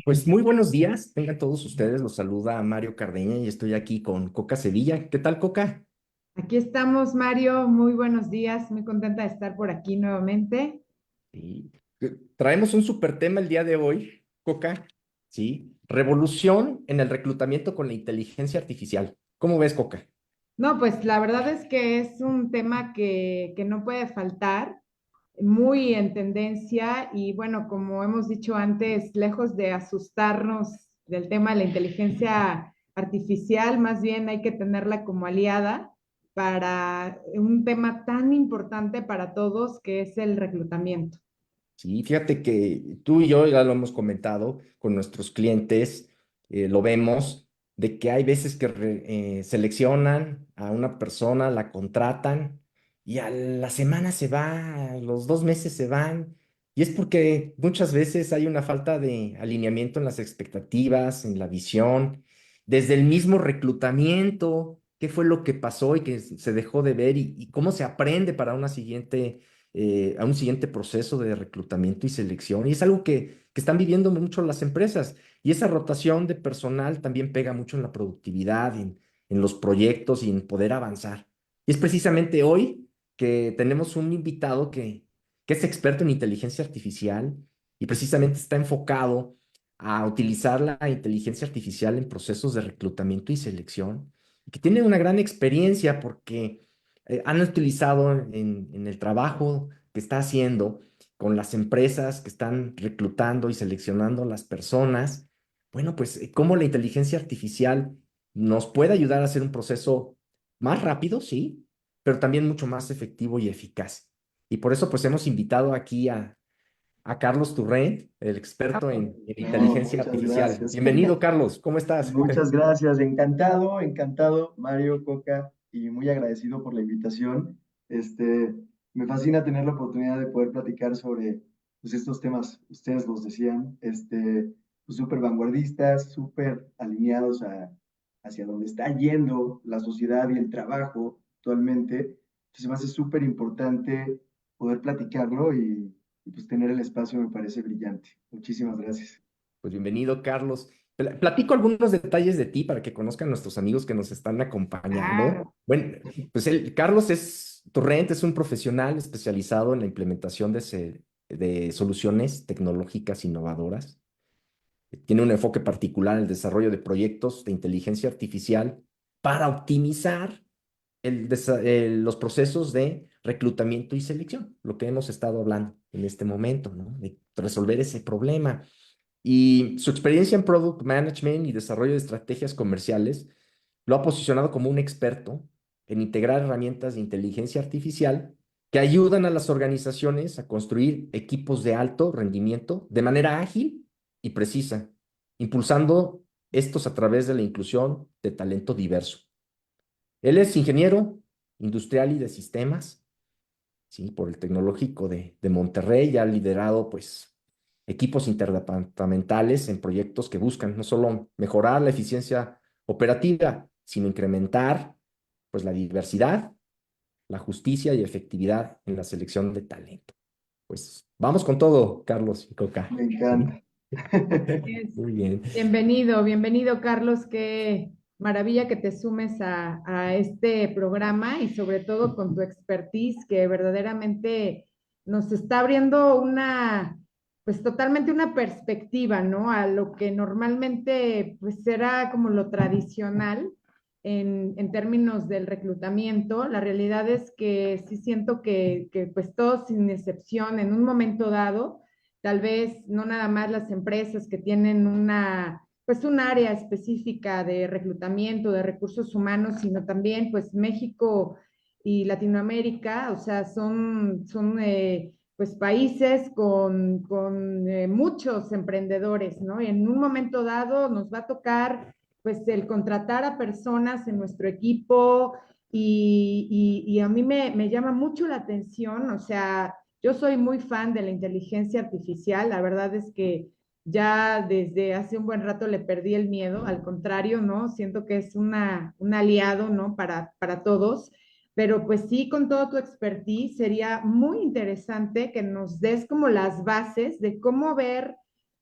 Pues muy buenos días, tengan todos ustedes, los saluda Mario Cardeña y estoy aquí con Coca Sevilla. ¿Qué tal, Coca? Aquí estamos, Mario. Muy buenos días. Muy contenta de estar por aquí nuevamente. Sí. Traemos un súper tema el día de hoy, Coca. Sí, revolución en el reclutamiento con la inteligencia artificial. ¿Cómo ves, Coca? No, pues la verdad es que es un tema que no puede faltar, muy en tendencia y bueno, como hemos dicho antes, lejos de asustarnos del tema de la inteligencia artificial, más bien hay que tenerla como aliada para un tema tan importante para todos que es el reclutamiento. Sí, fíjate que tú y yo ya lo hemos comentado con nuestros clientes, lo vemos, de que hay veces que seleccionan a una persona, la contratan y a la semana se va, a los 2 meses se van. Y es porque muchas veces hay una falta de alineamiento en las expectativas, en la visión, desde el mismo reclutamiento, qué fue lo que pasó y que se dejó de ver y cómo se aprende para una siguiente a un siguiente proceso de reclutamiento y selección. Y es algo que están viviendo mucho las empresas. Y esa rotación de personal también pega mucho en la productividad, en los proyectos y en poder avanzar. Y es precisamente hoy que tenemos un invitado que es experto en inteligencia artificial y precisamente está enfocado a utilizar la inteligencia artificial en procesos de reclutamiento y selección, y que tiene una gran experiencia porque han utilizado en el trabajo que está haciendo con las empresas que están reclutando y seleccionando las personas. Bueno, pues cómo la inteligencia artificial nos puede ayudar a hacer un proceso más rápido, sí, pero también mucho más efectivo y eficaz. Y por eso pues hemos invitado aquí a Carlos Turrent, el experto en No, inteligencia muchas artificial. gracias. Bienvenido, Carlos, ¿cómo estás? Muchas gracias. Encantado, encantado, Mario, Coca, y muy agradecido por la invitación. Me fascina tener la oportunidad de poder platicar sobre pues, estos temas, ustedes los decían, pues, súper vanguardistas, súper alineados hacia donde está yendo la sociedad y el trabajo actualmente. Entonces, me hace súper importante poder platicarlo y pues tener el espacio me parece brillante. Muchísimas gracias. Pues bienvenido, Carlos. Platico algunos detalles de ti para que conozcan nuestros amigos que nos están acompañando. Claro. Bueno, pues Carlos Torrent es un profesional especializado en la implementación de soluciones tecnológicas innovadoras. Tiene un enfoque particular en el desarrollo de proyectos de inteligencia artificial para optimizar los procesos de reclutamiento y selección, lo que hemos estado hablando en este momento, ¿no? De resolver ese problema. Y su experiencia en product management y desarrollo de estrategias comerciales lo ha posicionado como un experto en integrar herramientas de inteligencia artificial que ayudan a las organizaciones a construir equipos de alto rendimiento de manera ágil y precisa, impulsando estos a través de la inclusión de talento diverso. Él es ingeniero industrial y de sistemas, ¿sí? Por el Tecnológico de Monterrey, ya ha liderado pues equipos interdepartamentales en proyectos que buscan no solo mejorar la eficiencia operativa, sino incrementar pues la diversidad, la justicia y efectividad en la selección de talento. Pues vamos con todo, Carlos y Coca. Me ¿Sí? encanta. Es- Muy bien. Bienvenido, bienvenido, Carlos. Qué maravilla que te sumes a este programa y sobre todo con tu expertise que verdaderamente nos está abriendo pues totalmente una perspectiva, ¿no? A lo que normalmente pues será como lo tradicional en términos del reclutamiento. La realidad es que sí siento que pues todos sin excepción en un momento dado tal vez no nada más las empresas que tienen pues un área específica de reclutamiento, de recursos humanos, sino también pues México y Latinoamérica, o sea, son pues países con muchos emprendedores, ¿no? Y en un momento dado nos va a tocar pues el contratar a personas en nuestro equipo y a mí me llama mucho la atención, o sea, yo soy muy fan de la inteligencia artificial, la verdad es que ya desde hace un buen rato le perdí el miedo, al contrario, ¿no? Siento que es un aliado, ¿no? Para todos, pero pues sí, con todo tu expertise, sería muy interesante que nos des como las bases de cómo ver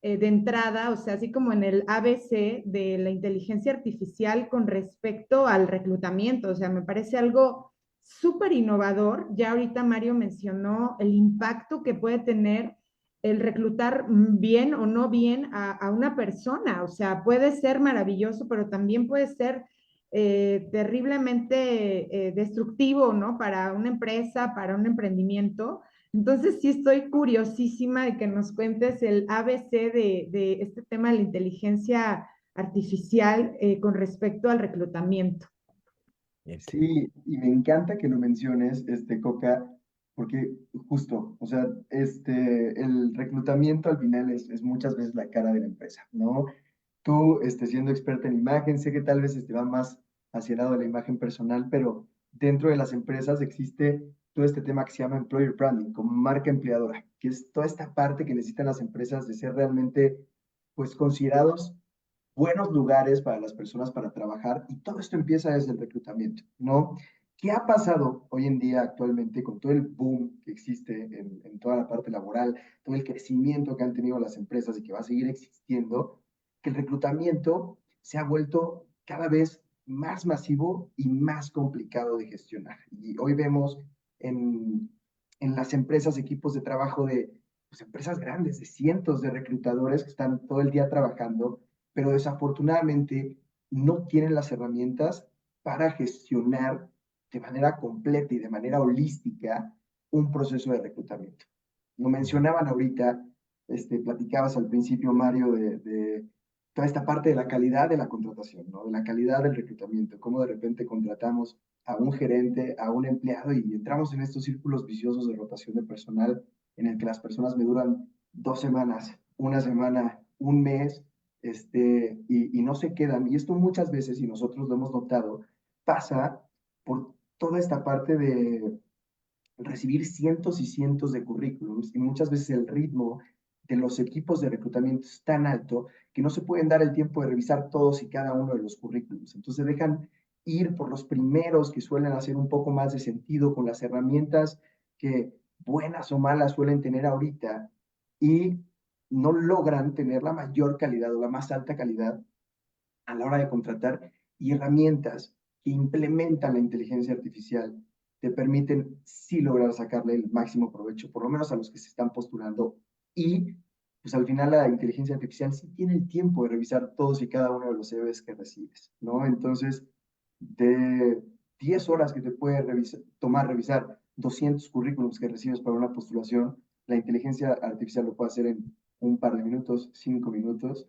de entrada, o sea, así como en el ABC de la inteligencia artificial con respecto al reclutamiento. O sea, me parece algo súper innovador. Ya ahorita Mario mencionó el impacto que puede tener el reclutar bien o no bien a una persona. O sea, puede ser maravilloso, pero también puede ser terriblemente destructivo, ¿no? Para una empresa, para un emprendimiento. Entonces, sí estoy curiosísima de que nos cuentes el ABC de este tema de la inteligencia artificial con respecto al reclutamiento. Bien. Sí, y me encanta que lo menciones, Coca, porque justo, o sea, el reclutamiento al final es muchas veces la cara de la empresa, ¿no? Tú, siendo experta en imagen, sé que tal vez va más hacia el lado de la imagen personal, pero dentro de las empresas existe todo este tema que se llama employer branding, como marca empleadora, que es toda esta parte que necesitan las empresas de ser realmente, pues, considerados buenos lugares para las personas para trabajar, y todo esto empieza desde el reclutamiento, ¿no? ¿Qué ha pasado hoy en día actualmente con todo el boom que existe en toda la parte laboral, todo el crecimiento que han tenido las empresas y que va a seguir existiendo? Que el reclutamiento se ha vuelto cada vez más masivo y más complicado de gestionar. Y hoy vemos en las empresas equipos de trabajo de pues, empresas grandes, de cientos de reclutadores que están todo el día trabajando, pero desafortunadamente no tienen las herramientas para gestionar de manera completa y de manera holística un proceso de reclutamiento. Lo mencionaban ahorita, platicabas al principio, Mario, de toda esta parte de la calidad de la contratación, ¿no? De la calidad del reclutamiento, cómo de repente contratamos a un gerente, a un empleado y entramos en estos círculos viciosos de rotación de personal en el que las personas me duran 2 semanas, una semana, un mes, y no se quedan. Y esto muchas veces, y nosotros lo hemos notado, pasa por toda esta parte de recibir cientos y cientos de currículums, y muchas veces el ritmo de los equipos de reclutamiento es tan alto que no se pueden dar el tiempo de revisar todos y cada uno de los currículums. Entonces dejan ir por los primeros que suelen hacer un poco más de sentido con las herramientas que buenas o malas suelen tener ahorita, y no logran tener la mayor calidad o la más alta calidad a la hora de contratar, y herramientas que implementan la inteligencia artificial te permiten sí lograr sacarle el máximo provecho, por lo menos a los que se están postulando. Y pues al final la inteligencia artificial sí tiene el tiempo de revisar todos y cada uno de los CVs que recibes, ¿no? Entonces, de 10 horas que te puede tomar revisar 200 currículums que recibes para una postulación, la inteligencia artificial lo puede hacer en un par de minutos, 5 minutos.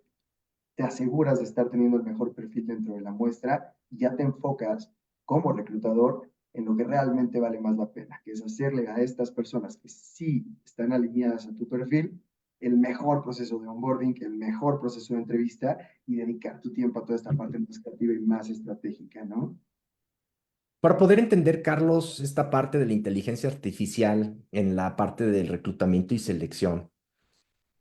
Te aseguras de estar teniendo el mejor perfil dentro de la muestra y ya te enfocas como reclutador en lo que realmente vale más la pena, que es hacerle a estas personas que sí están alineadas a tu perfil el mejor proceso de onboarding, el mejor proceso de entrevista, y dedicar tu tiempo a toda esta parte más creativa y más estratégica, ¿no? Para poder entender, Carlos, esta parte de la inteligencia artificial en la parte del reclutamiento y selección,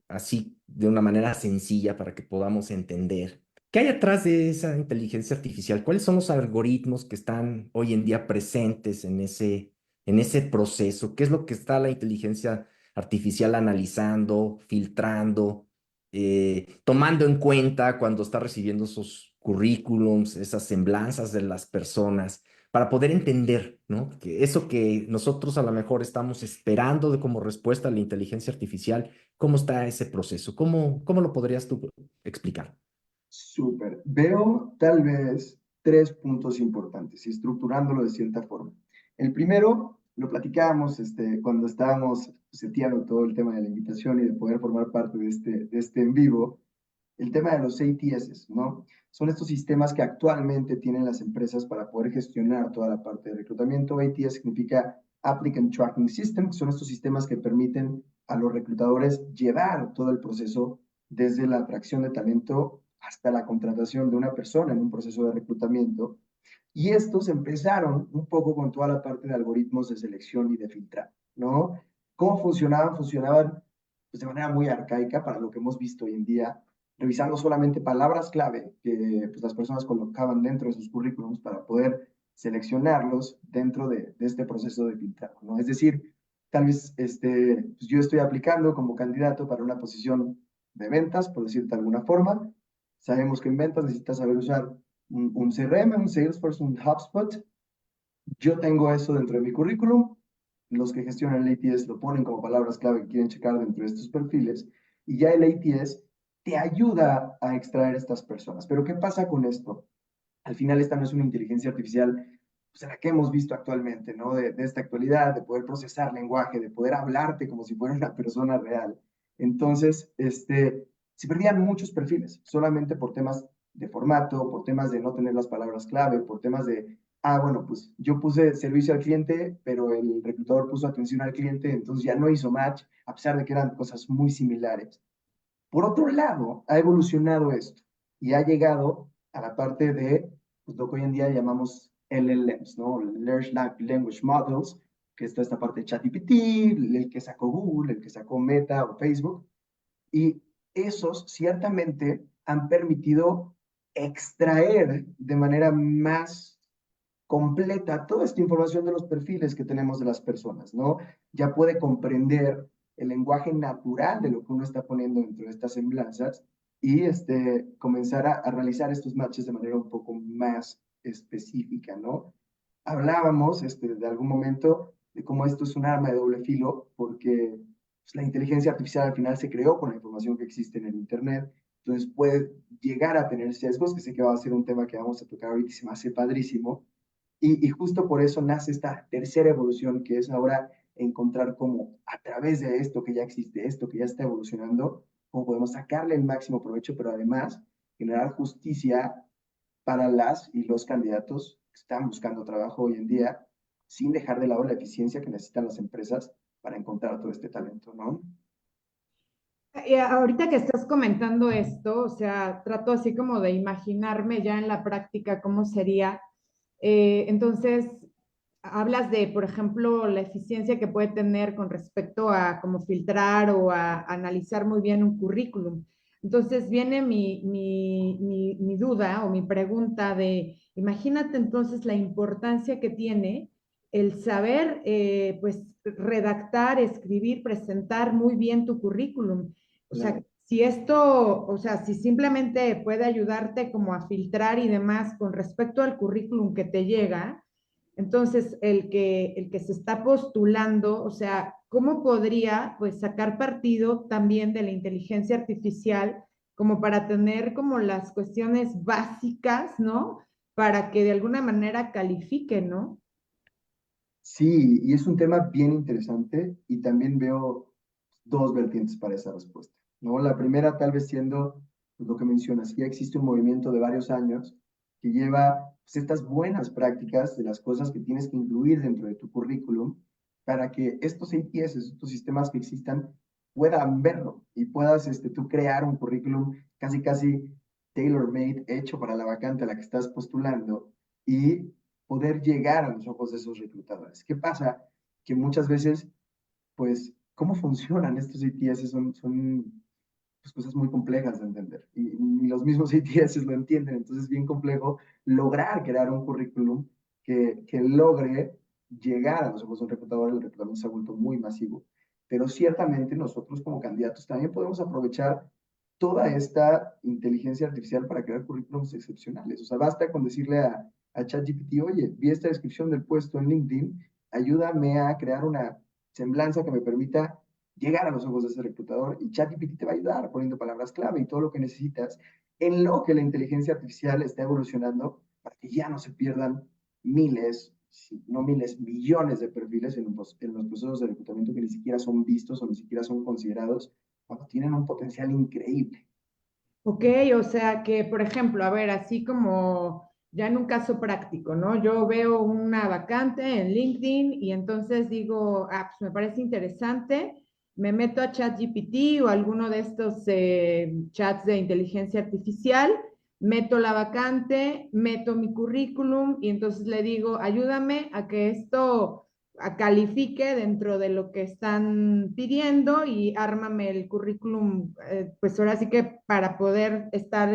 así de una manera sencilla para que podamos entender. ¿Qué hay atrás de esa inteligencia artificial? ¿Cuáles son los algoritmos que están hoy en día presentes en ese proceso? ¿Qué es lo que está la inteligencia artificial analizando, filtrando, tomando en cuenta cuando está recibiendo esos currículums, esas semblanzas de las personas? Para poder entender, ¿no? Que eso que nosotros a lo mejor estamos esperando de como respuesta a la inteligencia artificial. ¿Cómo está ese proceso? ¿Cómo lo podrías tú explicar? Súper. Veo tal vez 3 puntos importantes y estructurándolo de cierta forma. El primero, lo platicábamos cuando estábamos seteando todo el tema de la invitación y de poder formar parte de este en vivo, el tema de los ATS, ¿no? Son estos sistemas que actualmente tienen las empresas para poder gestionar toda la parte de reclutamiento. ATS significa Applicant Tracking System, que son estos sistemas que permiten a los reclutadores llevar todo el proceso desde la atracción de talento hasta la contratación de una persona en un proceso de reclutamiento. Y estos empezaron un poco con toda la parte de algoritmos de selección y de filtrar, ¿no? ¿Cómo funcionaban? Funcionaban pues, de manera muy arcaica para lo que hemos visto hoy en día, revisando solamente palabras clave que pues, las personas colocaban dentro de sus currículums para poder seleccionarlos dentro de este proceso de filtrado, ¿no? Es decir, tal vez pues yo estoy aplicando como candidato para una posición de ventas, por decirte de alguna forma. Sabemos que en ventas necesitas saber usar un CRM, un Salesforce, un HubSpot. Yo tengo eso dentro de mi currículum. Los que gestionan el ATS lo ponen como palabras clave que quieren checar dentro de estos perfiles. Y ya el ATS te ayuda a extraer estas personas. Pero ¿qué pasa con esto? Al final esta no es una inteligencia artificial, pues, la que hemos visto actualmente, ¿no? De esta actualidad, de poder procesar lenguaje, de poder hablarte como si fuera una persona real. Entonces, se perdían muchos perfiles, solamente por temas de formato, por temas de no tener las palabras clave, por temas de, bueno, pues yo puse servicio al cliente, pero el reclutador puso atención al cliente, entonces ya no hizo match, a pesar de que eran cosas muy similares. Por otro lado, ha evolucionado esto y ha llegado a la parte de pues, lo que hoy en día llamamos LLMs, ¿no? Large Language Models, que está esta parte de ChatGPT, el que sacó Google, el que sacó Meta o Facebook, y esos ciertamente han permitido extraer de manera más completa toda esta información de los perfiles que tenemos de las personas, ¿no? Ya puede comprender el lenguaje natural de lo que uno está poniendo dentro de estas semblanzas y comenzar a realizar estos matches de manera un poco más específica, ¿no? Hablábamos de algún momento de cómo esto es un arma de doble filo, porque pues, la inteligencia artificial al final se creó con la información que existe en el Internet, entonces puede llegar a tener sesgos, que sé que va a ser un tema que vamos a tocar ahorita y se me hace padrísimo, y justo por eso nace esta tercera evolución, que es ahora encontrar cómo a través de esto que ya existe, esto que ya está evolucionando, cómo podemos sacarle el máximo provecho, pero además generar justicia para las y los candidatos que están buscando trabajo hoy en día, sin dejar de lado la eficiencia que necesitan las empresas para encontrar todo este talento, ¿no? Y ahorita que estás comentando esto, o sea, trato así como de imaginarme ya en la práctica cómo sería. Entonces, hablas de, por ejemplo, la eficiencia que puede tener con respecto a cómo filtrar o a analizar muy bien un currículum. Entonces viene mi duda o mi pregunta de, imagínate entonces la importancia que tiene el saber, pues, redactar, escribir, presentar muy bien tu currículum. O sea, Claro. si esto, o sea, si simplemente puede ayudarte como a filtrar y demás con respecto al currículum que te llega, entonces el que se está postulando, o sea, ¿cómo podría pues sacar partido también de la inteligencia artificial como para tener como las cuestiones básicas, ¿no? Para que de alguna manera califique, ¿no? Sí, y es un tema bien interesante y también veo dos vertientes para esa respuesta, ¿no? La primera tal vez siendo pues, lo que mencionas, ya existe un movimiento de varios años que lleva pues, estas buenas prácticas de las cosas que tienes que incluir dentro de tu currículum para que estos ATS, estos sistemas que existan, puedan verlo y puedas tú crear un currículum casi casi tailor-made, hecho para la vacante a la que estás postulando y poder llegar a los ojos de esos reclutadores. ¿Qué pasa? Que muchas veces, pues, ¿cómo funcionan estos ATS? Son pues, cosas muy complejas de entender y ni los mismos ATS lo entienden, entonces es bien complejo lograr crear un currículum que logre llegar a los ojos de un reclutador. El reclutamiento se ha vuelto muy masivo, pero ciertamente nosotros como candidatos también podemos aprovechar toda esta inteligencia artificial para crear currículums excepcionales. O sea, basta con decirle a ChatGPT, oye, vi esta descripción del puesto en LinkedIn, ayúdame a crear una semblanza que me permita llegar a los ojos de ese reclutador y ChatGPT te va a ayudar poniendo palabras clave y todo lo que necesitas en lo que la inteligencia artificial está evolucionando para que ya no se pierdan miles, si no miles, millones de perfiles en los procesos de reclutamiento que ni siquiera son vistos o ni siquiera son considerados cuando tienen un potencial increíble. Ok, o sea que, por ejemplo, a ver, así como ya en un caso práctico, ¿no? Yo veo una vacante en LinkedIn y entonces digo, pues me parece interesante, me meto a ChatGPT o alguno de estos chats de inteligencia artificial, meto la vacante, meto mi currículum y entonces le digo, ayúdame a que esto califique dentro de lo que están pidiendo y ármame el currículum, pues ahora sí que para poder estar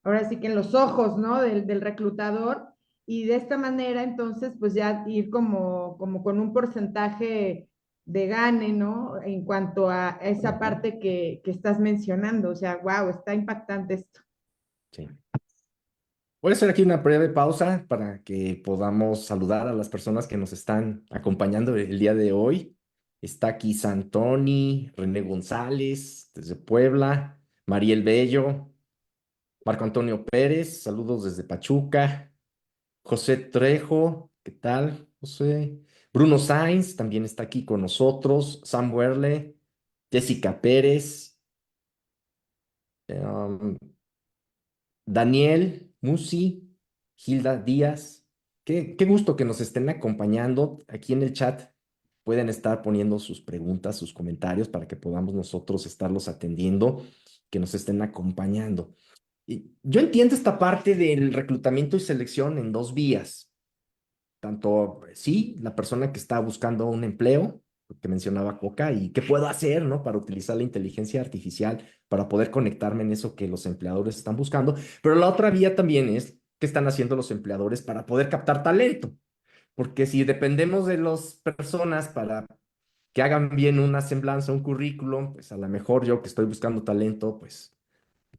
ahora sí que en los ojos, ¿no? Del reclutador y de esta manera entonces pues ya ir como con un porcentaje de gane, ¿no? En cuanto a esa Ujú. parte que estás mencionando. O sea, wow, está impactante esto. Sí. Voy a hacer aquí una breve pausa para que podamos saludar a las personas que nos están acompañando el día de hoy. Está aquí Santoni, René González, desde Puebla, Mariel Bello, Marco Antonio Pérez, saludos desde Pachuca, José Trejo, ¿qué tal, José? Bruno Sainz también está aquí con nosotros, Sam Werle, Jessica Pérez, um, Daniel Musi, Hilda Díaz. Qué gusto que nos estén acompañando aquí en el chat. Pueden estar poniendo sus preguntas, sus comentarios para que podamos nosotros estarlos atendiendo, que nos estén acompañando. Y yo entiendo esta parte del reclutamiento y selección en dos vías. Tanto, sí, la persona que está buscando un empleo, que mencionaba Coca, y qué puedo hacer, ¿no? Para utilizar la inteligencia artificial para poder conectarme en eso que los empleadores están buscando. Pero la otra vía también es qué están haciendo los empleadores para poder captar talento. Porque si dependemos de las personas para que hagan bien una semblanza, un currículum, pues a lo mejor yo que estoy buscando talento, pues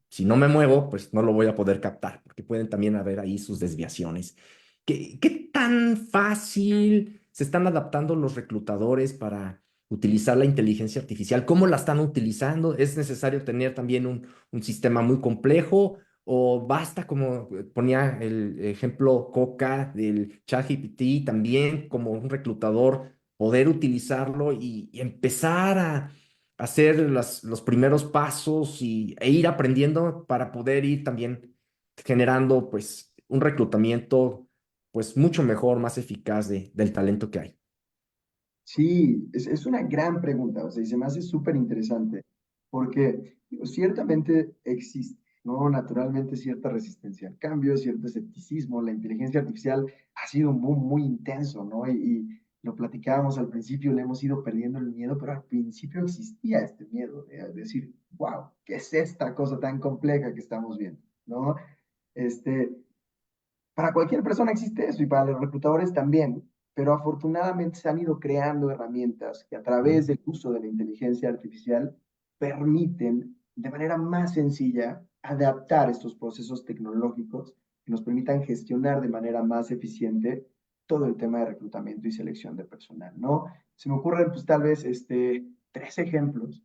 si no me muevo, pues no lo voy a poder captar, porque pueden también haber ahí sus desviaciones. ¿Qué tan fácil se están adaptando los reclutadores para utilizar la inteligencia artificial? ¿Cómo la están utilizando? ¿Es necesario tener también un sistema muy complejo o basta, como ponía el ejemplo Coca del ChatGPT, también como un reclutador poder utilizarlo y empezar a hacer los primeros pasos e ir aprendiendo para poder ir también generando pues un reclutamiento pues mucho mejor, más eficaz del talento que hay? Sí, es una gran pregunta, o sea, y se me hace súper interesante, porque digo, ciertamente existe, ¿no? Naturalmente cierta resistencia al cambio, cierto escepticismo, la inteligencia artificial ha sido un boom muy intenso, ¿no? Y lo platicábamos al principio, le hemos ido perdiendo el miedo, pero al principio existía este miedo de decir, wow, ¿qué es esta cosa tan compleja que estamos viendo, ¿no? Este, para cualquier persona existe eso y para los reclutadores también, pero afortunadamente se han ido creando herramientas que a través Mm, del uso de la inteligencia artificial permiten de manera más sencilla adaptar estos procesos tecnológicos que nos permitan gestionar de manera más eficiente todo el tema de reclutamiento y selección de personal, ¿no? Se me ocurren, pues, tal vez, tres ejemplos.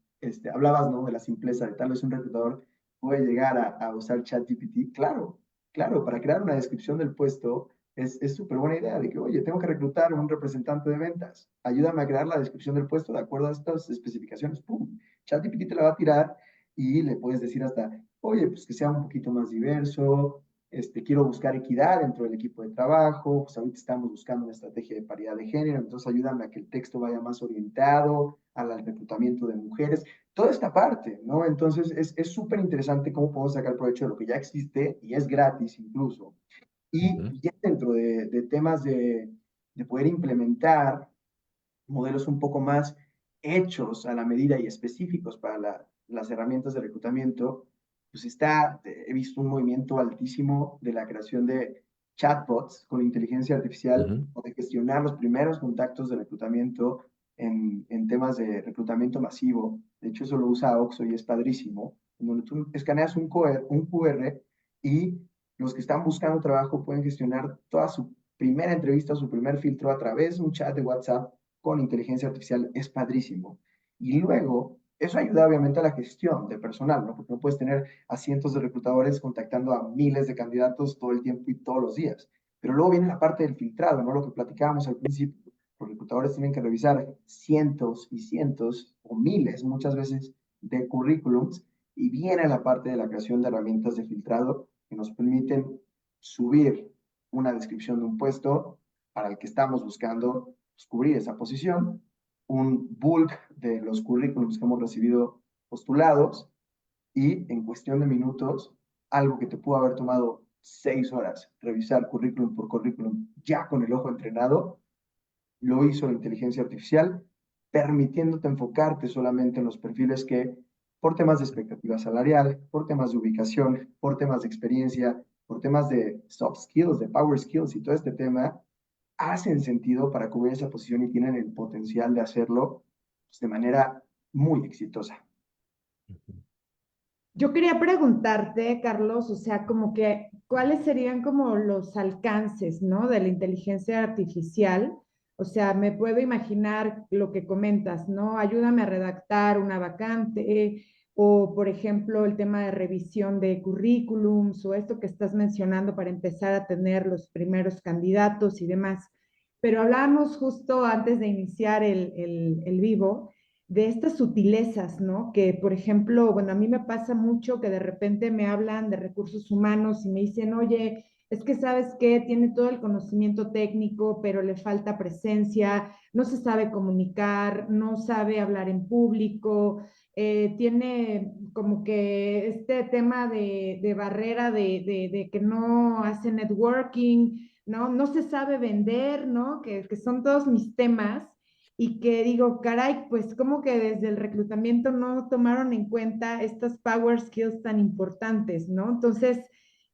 Hablabas, ¿no? De la simpleza de tal vez un reclutador puede llegar a usar ChatGPT. Claro, claro, para crear una descripción del puesto es súper buena idea de que, oye, tengo que reclutar a un representante de ventas. Ayúdame a crear la descripción del puesto de acuerdo a estas especificaciones. ¡Pum! ChatGPT te la va a tirar y le puedes decir hasta, oye, pues que sea un poquito más diverso, quiero buscar equidad dentro del equipo de trabajo, pues ahorita estamos buscando una estrategia de paridad de género, entonces ayúdame a que el texto vaya más orientado al reclutamiento de mujeres, toda esta parte, ¿no? Entonces es súper interesante cómo podemos sacar provecho de lo que ya existe y es gratis incluso. Y ujú, ya dentro de temas de poder implementar modelos un poco más hechos a la medida y específicos para las herramientas de reclutamiento, pues he visto un movimiento altísimo de la creación de chatbots con inteligencia artificial ujú, o de gestionar los primeros contactos de reclutamiento en temas de reclutamiento masivo. De hecho, eso lo usa Oxo y es padrísimo, en donde tú escaneas un QR y los que están buscando trabajo pueden gestionar toda su primera entrevista, su primer filtro a través de un chat de WhatsApp con inteligencia artificial. Es padrísimo. Y luego, eso ayuda obviamente a la gestión de personal, ¿no? Porque no puedes tener a cientos de reclutadores contactando a miles de candidatos todo el tiempo y todos los días. Pero luego viene la parte del filtrado, ¿no? Lo que platicábamos al principio. Los reclutadores tienen que revisar cientos y cientos o miles muchas veces de currículums y viene la parte de la creación de herramientas de filtrado que nos permiten subir una descripción de un puesto para el que estamos buscando cubrir esa posición, un bulk de los currículums que hemos recibido postulados y en cuestión de minutos, algo que te pudo haber tomado 6 horas, revisar currículum por currículum ya con el ojo entrenado, lo hizo la inteligencia artificial, permitiéndote enfocarte solamente en los perfiles que, por temas de expectativa salarial, por temas de ubicación, por temas de experiencia, por temas de soft skills, de power skills y todo este tema, hacen sentido para cubrir esa posición y tienen el potencial de hacerlo pues, de manera muy exitosa. Yo quería preguntarte, Carlos, o sea, como que, ¿cuáles serían como los alcances, ¿no? De la inteligencia artificial? O sea, me puedo imaginar lo que comentas, ¿no? Ayúdame a redactar una vacante, o por ejemplo, el tema de revisión de currículums, o esto que estás mencionando para empezar a tener los primeros candidatos y demás. Pero hablábamos justo antes de iniciar el vivo de estas sutilezas, ¿no? Que, por ejemplo, bueno, a mí me pasa mucho que de repente me hablan de recursos humanos y me dicen, oye, es que sabes que tiene todo el conocimiento técnico, pero le falta presencia, no se sabe comunicar, no sabe hablar en público, tiene como que este tema de barrera de que no hace networking, ¿no? No se sabe vender, ¿no? Que son todos mis temas y que digo, caray, pues como que desde el reclutamiento no tomaron en cuenta estas power skills tan importantes, ¿no? Entonces,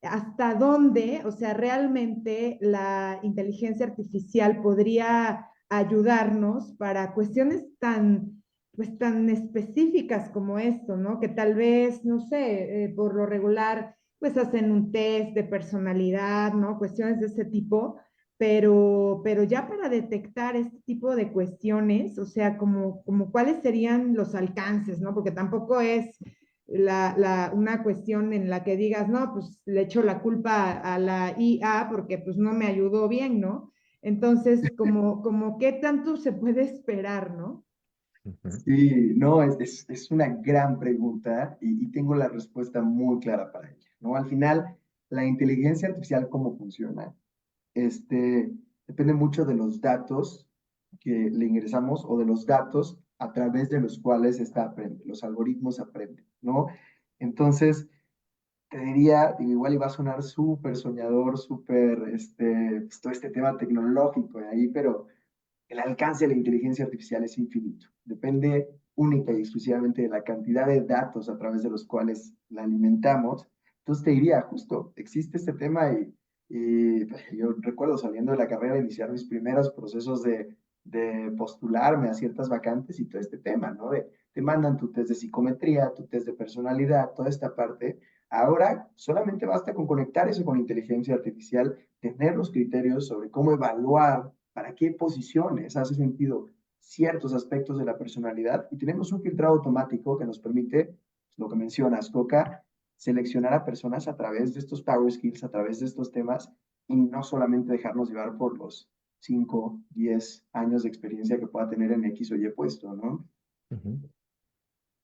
¿hasta dónde, o sea, realmente la inteligencia artificial podría ayudarnos para cuestiones tan, pues tan específicas como esto, ¿no? Que tal vez, no sé, por lo regular, pues hacen un test de personalidad, ¿no? Cuestiones de ese tipo, pero ya para detectar este tipo de cuestiones, o sea, como cuáles serían los alcances, ¿no? Porque tampoco es una cuestión en la que digas, no, pues le echo la culpa a la IA porque pues no me ayudó bien, ¿no? Entonces, como qué tanto se puede esperar, ¿no? Ujú. Sí, no, es una gran pregunta y tengo la respuesta muy clara para ella, ¿no? Al final, la inteligencia artificial, ¿cómo funciona? Depende mucho de los datos que le ingresamos o de los datos a través de los cuales esta aprende, los algoritmos aprenden, ¿no? Entonces, te diría, digo, igual iba a sonar súper soñador, súper, pues, todo este tema tecnológico de ahí, pero el alcance de la inteligencia artificial es infinito. Depende única y exclusivamente de la cantidad de datos a través de los cuales la alimentamos. Entonces te diría, justo, existe este tema y yo recuerdo saliendo de la carrera iniciar mis primeros procesos de postularme a ciertas vacantes y todo este tema, ¿no? Te mandan tu test de psicometría, tu test de personalidad, toda esta parte. Ahora solamente basta con conectar eso con inteligencia artificial, tener los criterios sobre cómo evaluar para qué posiciones hace sentido ciertos aspectos de la personalidad y tenemos un filtrado automático que nos permite, lo que mencionas, Coca, seleccionar a personas a través de estos power skills, a través de estos temas y no solamente dejarnos llevar por los 5, 10 años de experiencia que pueda tener en X o Y puesto, ¿no? Ujú.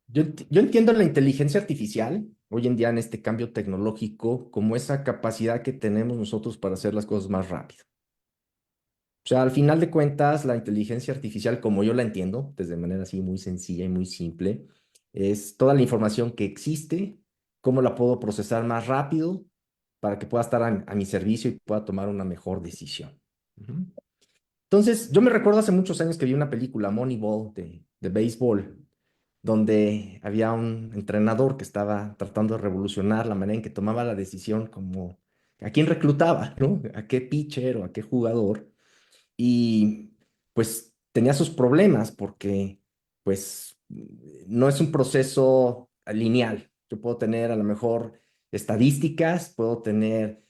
Yo entiendo la inteligencia artificial hoy en día en este cambio tecnológico como esa capacidad que tenemos nosotros para hacer las cosas más rápido. O sea, al final de cuentas, la inteligencia artificial, como yo la entiendo, desde manera así muy sencilla y muy simple, es toda la información que existe, cómo la puedo procesar más rápido para que pueda estar a mi servicio y pueda tomar una mejor decisión. Ujú. Entonces, yo me recuerdo hace muchos años que vi una película, Moneyball, de béisbol, donde había un entrenador que estaba tratando de revolucionar la manera en que tomaba la decisión como a quién reclutaba, ¿no? A qué pitcher o a qué jugador y pues tenía sus problemas porque pues no es un proceso lineal. Yo puedo tener a lo mejor estadísticas, puedo tener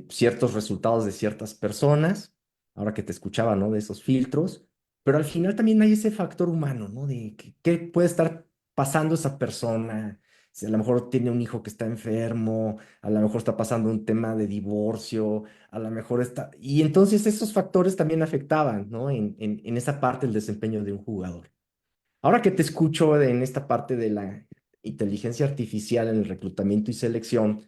ciertos resultados de ciertas personas, ahora que te escuchaba, ¿no? De esos filtros, pero al final también hay ese factor humano, ¿no? De qué puede estar pasando esa persona, si a lo mejor tiene un hijo que está enfermo, a lo mejor está pasando un tema de divorcio, a lo mejor está... Y entonces esos factores también afectaban, ¿no? En esa parte del desempeño de un jugador. Ahora que te escucho en esta parte de la inteligencia artificial en el reclutamiento y selección,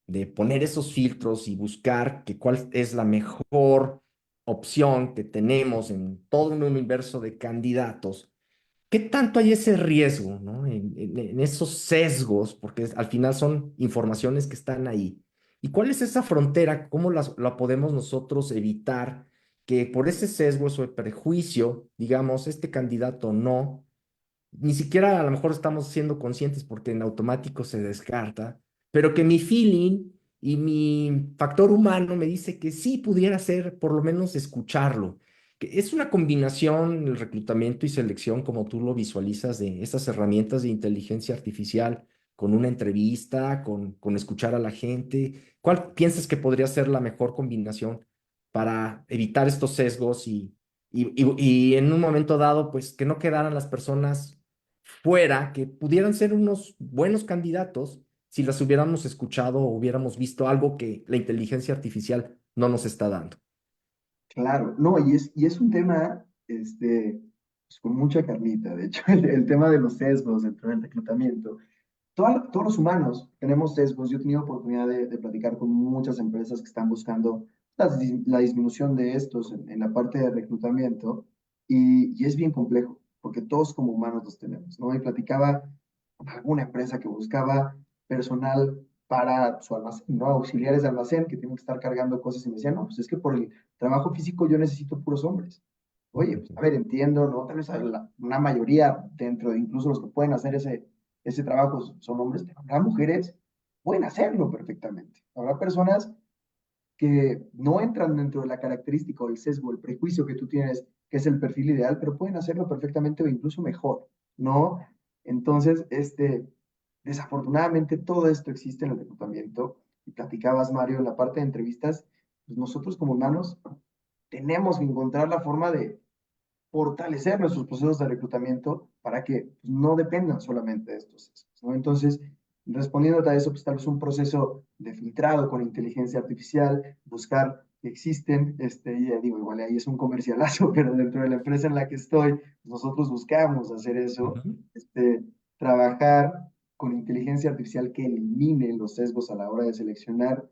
de poner esos filtros y buscar que cuál es la mejor opción que tenemos en todo un universo de candidatos, ¿qué tanto hay ese riesgo, ¿no? En esos sesgos, porque al final son informaciones que están ahí. ¿Y cuál es esa frontera? ¿Cómo la podemos nosotros evitar que por ese sesgo, ese prejuicio, digamos, este candidato no, ni siquiera a lo mejor estamos siendo conscientes porque en automático se descarta, pero que mi feeling y mi factor humano me dice que sí pudiera ser por lo menos escucharlo? que es una combinación el reclutamiento y selección, como tú lo visualizas, de estas herramientas de inteligencia artificial con una entrevista, con escuchar a la gente. ¿Cuál piensas que podría ser la mejor combinación para evitar estos sesgos y en un momento dado, pues que no quedaran las personas fuera, que pudieran ser unos buenos candidatos si las hubiéramos escuchado o hubiéramos visto algo que la inteligencia artificial no nos está dando? Claro, no, y es un tema pues, con mucha carnita, de hecho, el tema de los sesgos dentro del reclutamiento. Todos los humanos tenemos sesgos. Yo he tenido oportunidad de platicar con muchas empresas que están buscando la disminución de estos en la parte de reclutamiento y es bien complejo porque todos como humanos los tenemos, ¿no? Y platicaba con alguna empresa que buscaba personal para su almacén, ¿no? Auxiliares de almacén que tienen que estar cargando cosas y me decían, no, pues es que por el trabajo físico yo necesito puros hombres. Oye, pues a ver, entiendo, ¿no? Tal vez una mayoría dentro de incluso los que pueden hacer ese trabajo son hombres, pero habrá mujeres pueden hacerlo perfectamente. Habrá personas que no entran dentro de la característica o el sesgo, el prejuicio que tú tienes, que es el perfil ideal, pero pueden hacerlo perfectamente o incluso mejor, ¿no? Entonces, desafortunadamente todo esto existe en el reclutamiento. Y platicabas, Mario, en la parte de entrevistas, pues nosotros como humanos tenemos que encontrar la forma de fortalecer nuestros procesos de reclutamiento para que pues, no dependan solamente de estos sesgos, ¿no? Entonces, respondiendo a eso, pues tal vez un proceso de filtrado con inteligencia artificial, buscar que existen, ya digo, igual ahí es un comercialazo, pero dentro de la empresa en la que estoy, nosotros buscamos hacer eso, Ujú, trabajar con inteligencia artificial que elimine los sesgos a la hora de seleccionar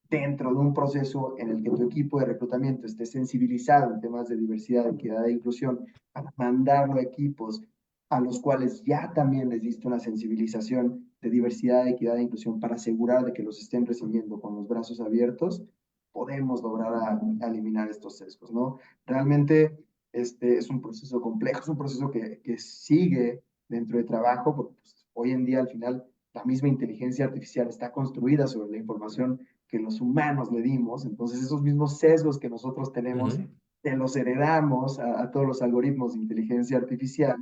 dentro de un proceso en el que tu equipo de reclutamiento esté sensibilizado en temas de diversidad, equidad e inclusión, para mandarlo a equipos a los cuales ya también les diste una sensibilización de diversidad, equidad e inclusión para asegurar de que los estén recibiendo con los brazos abiertos, podemos lograr a eliminar estos sesgos, ¿no? Realmente es un proceso complejo, es un proceso que sigue dentro de trabajo, porque pues, hoy en día al final la misma inteligencia artificial está construida sobre la información que los humanos le dimos, entonces esos mismos sesgos que nosotros tenemos, ujú, te los heredamos a todos los algoritmos de inteligencia artificial,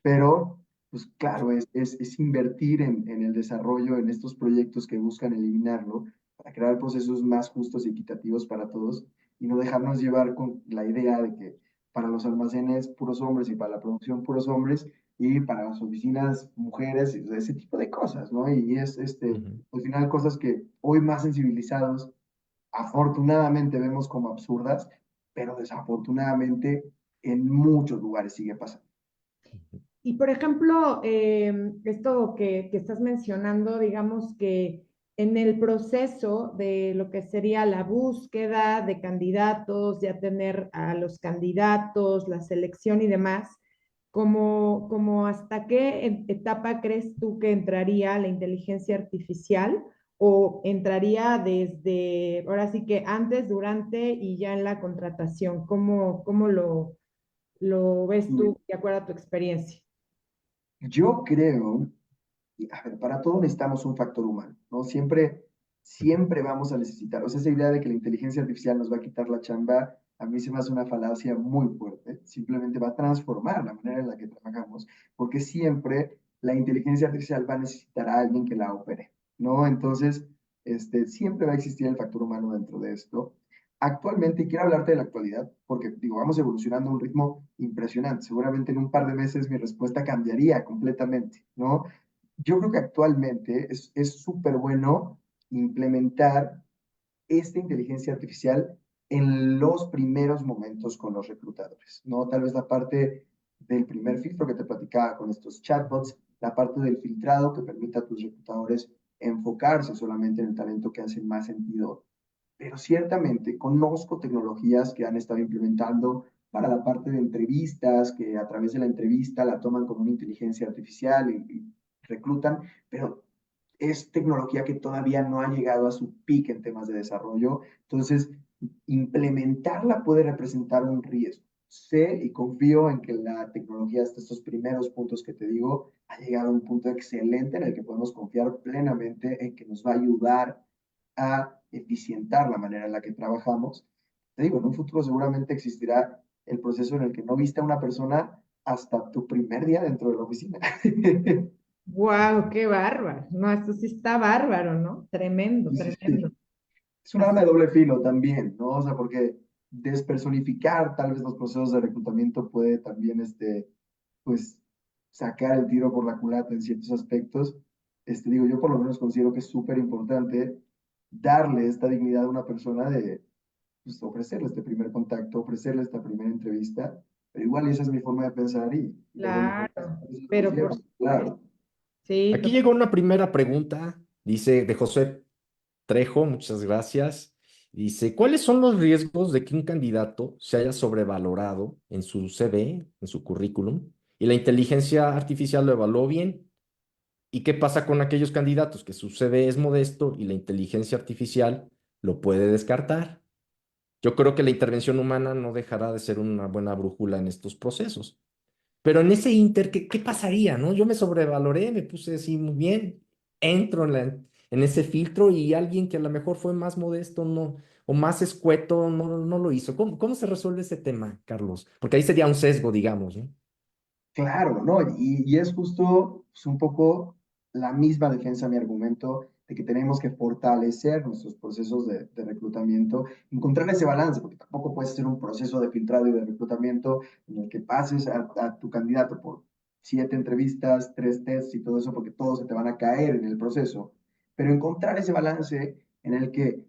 pero pues claro, es invertir en el desarrollo, en estos proyectos que buscan eliminarlo, para crear procesos más justos y equitativos para todos, y no dejarnos llevar con la idea de que para los almacenes puros hombres y para la producción puros hombres, y para las oficinas mujeres, ese tipo de cosas, ¿no? Y es ujú. al final cosas que hoy más sensibilizados afortunadamente vemos como absurdas, pero desafortunadamente en muchos lugares sigue pasando. Y por ejemplo, esto que estás mencionando, digamos que en el proceso de lo que sería la búsqueda de candidatos, ya tener a los candidatos, la selección y demás, como hasta qué etapa crees tú que entraría la inteligencia artificial o entraría desde, ahora sí que antes, durante y ya en la contratación? ¿Cómo lo ves Y tú de acuerdo a tu experiencia? yo creo, y, a ver, para todo necesitamos un factor humano, ¿no? Siempre vamos a necesitar, o sea, esa idea de que la inteligencia artificial nos va a quitar la chamba, a mí se me hace una falacia muy fuerte. Simplemente va a transformar la manera en la que trabajamos, porque siempre la inteligencia artificial va a necesitar a alguien que la opere, ¿no? Entonces, siempre va a existir el factor humano dentro de esto. Actualmente, y quiero hablarte de la actualidad, porque digo, vamos evolucionando a un ritmo impresionante. Seguramente en un par de meses mi respuesta cambiaría completamente, ¿no? Yo creo que actualmente es súper bueno implementar esta inteligencia artificial en los primeros momentos con los reclutadores, ¿no? Tal vez la parte del primer filtro que te platicaba con estos chatbots, la parte del filtrado que permita a tus reclutadores enfocarse solamente en el talento que hace más sentido, pero ciertamente conozco tecnologías que han estado implementando para la parte de entrevistas, que a través de la entrevista la toman como una inteligencia artificial y reclutan, pero es tecnología que todavía no ha llegado a su pico en temas de desarrollo. Entonces, implementarla puede representar un riesgo. Sé y confío en que la tecnología, hasta estos primeros puntos que te digo, ha llegado a un punto excelente en el que podemos confiar plenamente en que nos va a ayudar a eficientar la manera en la que trabajamos. Te digo, en un futuro seguramente existirá el proceso en el que no viste a una persona hasta tu primer día dentro de la oficina. Wow, qué bárbaro. No, esto sí está bárbaro, ¿no? Tremendo, Sí, sí, tremendo. sí. Es un arma de doble filo también, ¿no? O sea, porque despersonificar tal vez los procesos de reclutamiento puede también, pues, sacar el tiro por la culata en ciertos aspectos. Digo, yo por lo menos considero que es súper importante darle esta dignidad a una persona de, pues, ofrecerle este primer contacto, ofrecerle esta primera entrevista, pero igual esa es mi forma de pensar y luego no Claro, es lo pero por cierto, supuesto. claro. Sí, Aquí llegó una primera pregunta, dice de José Trejo, muchas gracias. Dice, ¿cuáles son los riesgos de que un candidato se haya sobrevalorado en su CV, en su currículum, y la inteligencia artificial lo evaluó bien? ¿Y qué pasa con aquellos candidatos que su CV es modesto y la inteligencia artificial lo puede descartar? Yo creo que la intervención humana no dejará de ser una buena brújula en estos procesos. Pero en ese inter, ¿qué pasaría, no? Yo me sobrevaloré, me puse así muy bien, entro en ese filtro y alguien que a lo mejor fue más modesto, no, o más escueto, no lo hizo. ¿Cómo se resuelve ese tema, Carlos? Porque ahí sería un sesgo, digamos, ¿no? Claro, ¿no? Y es justo pues, un poco la misma defensa a mi argumento de que tenemos que fortalecer nuestros procesos de reclutamiento, encontrar ese balance, porque tampoco puede ser un proceso de filtrado y de reclutamiento en el que pases a tu candidato por 7 entrevistas, 3 tests y todo eso, porque todos se te van a caer en el proceso. Pero encontrar ese balance en el que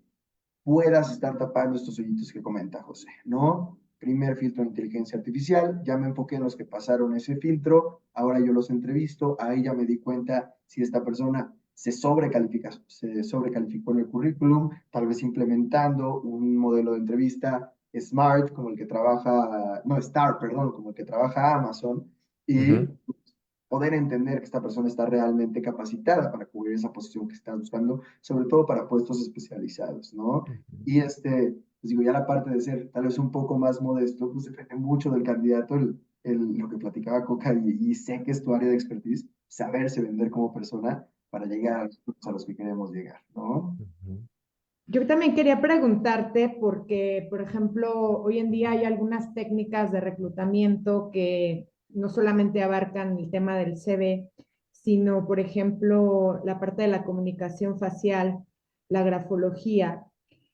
puedas estar tapando estos hoyitos que comenta José, ¿no? Primer filtro de inteligencia artificial, ya me enfoqué en los que pasaron ese filtro, ahora yo los entrevisto, ahí ya me di cuenta si esta persona se sobrecalificó en el currículum, tal vez implementando un modelo de entrevista Smart, como el que trabaja, no, Star, perdón, como el que trabaja Amazon, y Ujú, poder entender que esta persona está realmente capacitada para cubrir esa posición que estás buscando, sobre todo para puestos especializados, ¿no? ujú. Y pues digo, ya la parte de ser tal vez un poco más modesto, pues depende mucho del candidato, lo que platicaba Coca, y sé que es tu área de expertise, saberse vender como persona para llegar a los que queremos llegar, ¿no? Ujú. yo también quería preguntarte porque, por ejemplo, hoy en día hay algunas técnicas de reclutamiento que no solamente abarcan el tema del CV, sino, por ejemplo, la parte de la comunicación facial, la grafología,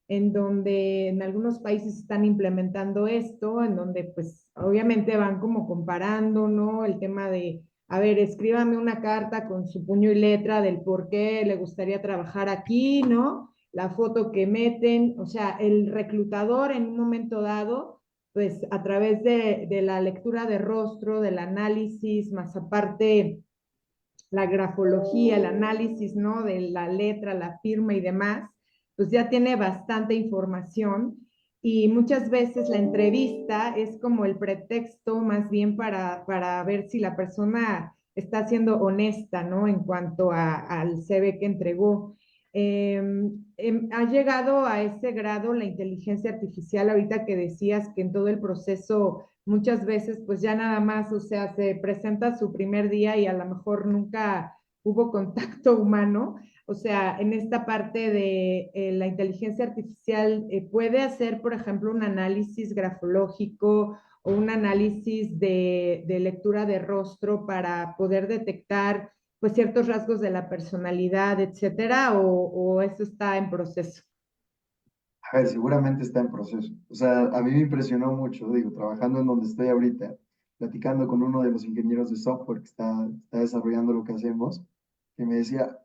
en donde en algunos países están implementando esto, en donde pues obviamente van como comparando, ¿no? El tema de, a ver, escríbame una carta con su puño y letra del por qué le gustaría trabajar aquí, ¿no? La foto que meten, o sea, el reclutador en un momento dado, pues a través de la lectura de rostro, del análisis, más aparte la grafología, el análisis, ¿no? De la letra, la firma y demás, pues ya tiene bastante información y muchas veces la entrevista es como el pretexto más bien para ver si la persona está siendo honesta, ¿no? En cuanto al CV que entregó. Ha llegado a ese grado la inteligencia artificial, ahorita que decías que en todo el proceso muchas veces pues ya nada más, o sea, se presenta su primer día y a lo mejor nunca hubo contacto humano. O sea, en esta parte de la inteligencia artificial puede hacer, por ejemplo, un análisis grafológico o un análisis de lectura de rostro para poder detectar pues ciertos rasgos de la personalidad, etcétera, o eso está en proceso. A ver, seguramente está en proceso. O sea, a mí me impresionó mucho, digo, trabajando en donde estoy ahorita, platicando con uno de los ingenieros de software que está desarrollando lo que hacemos, que me decía,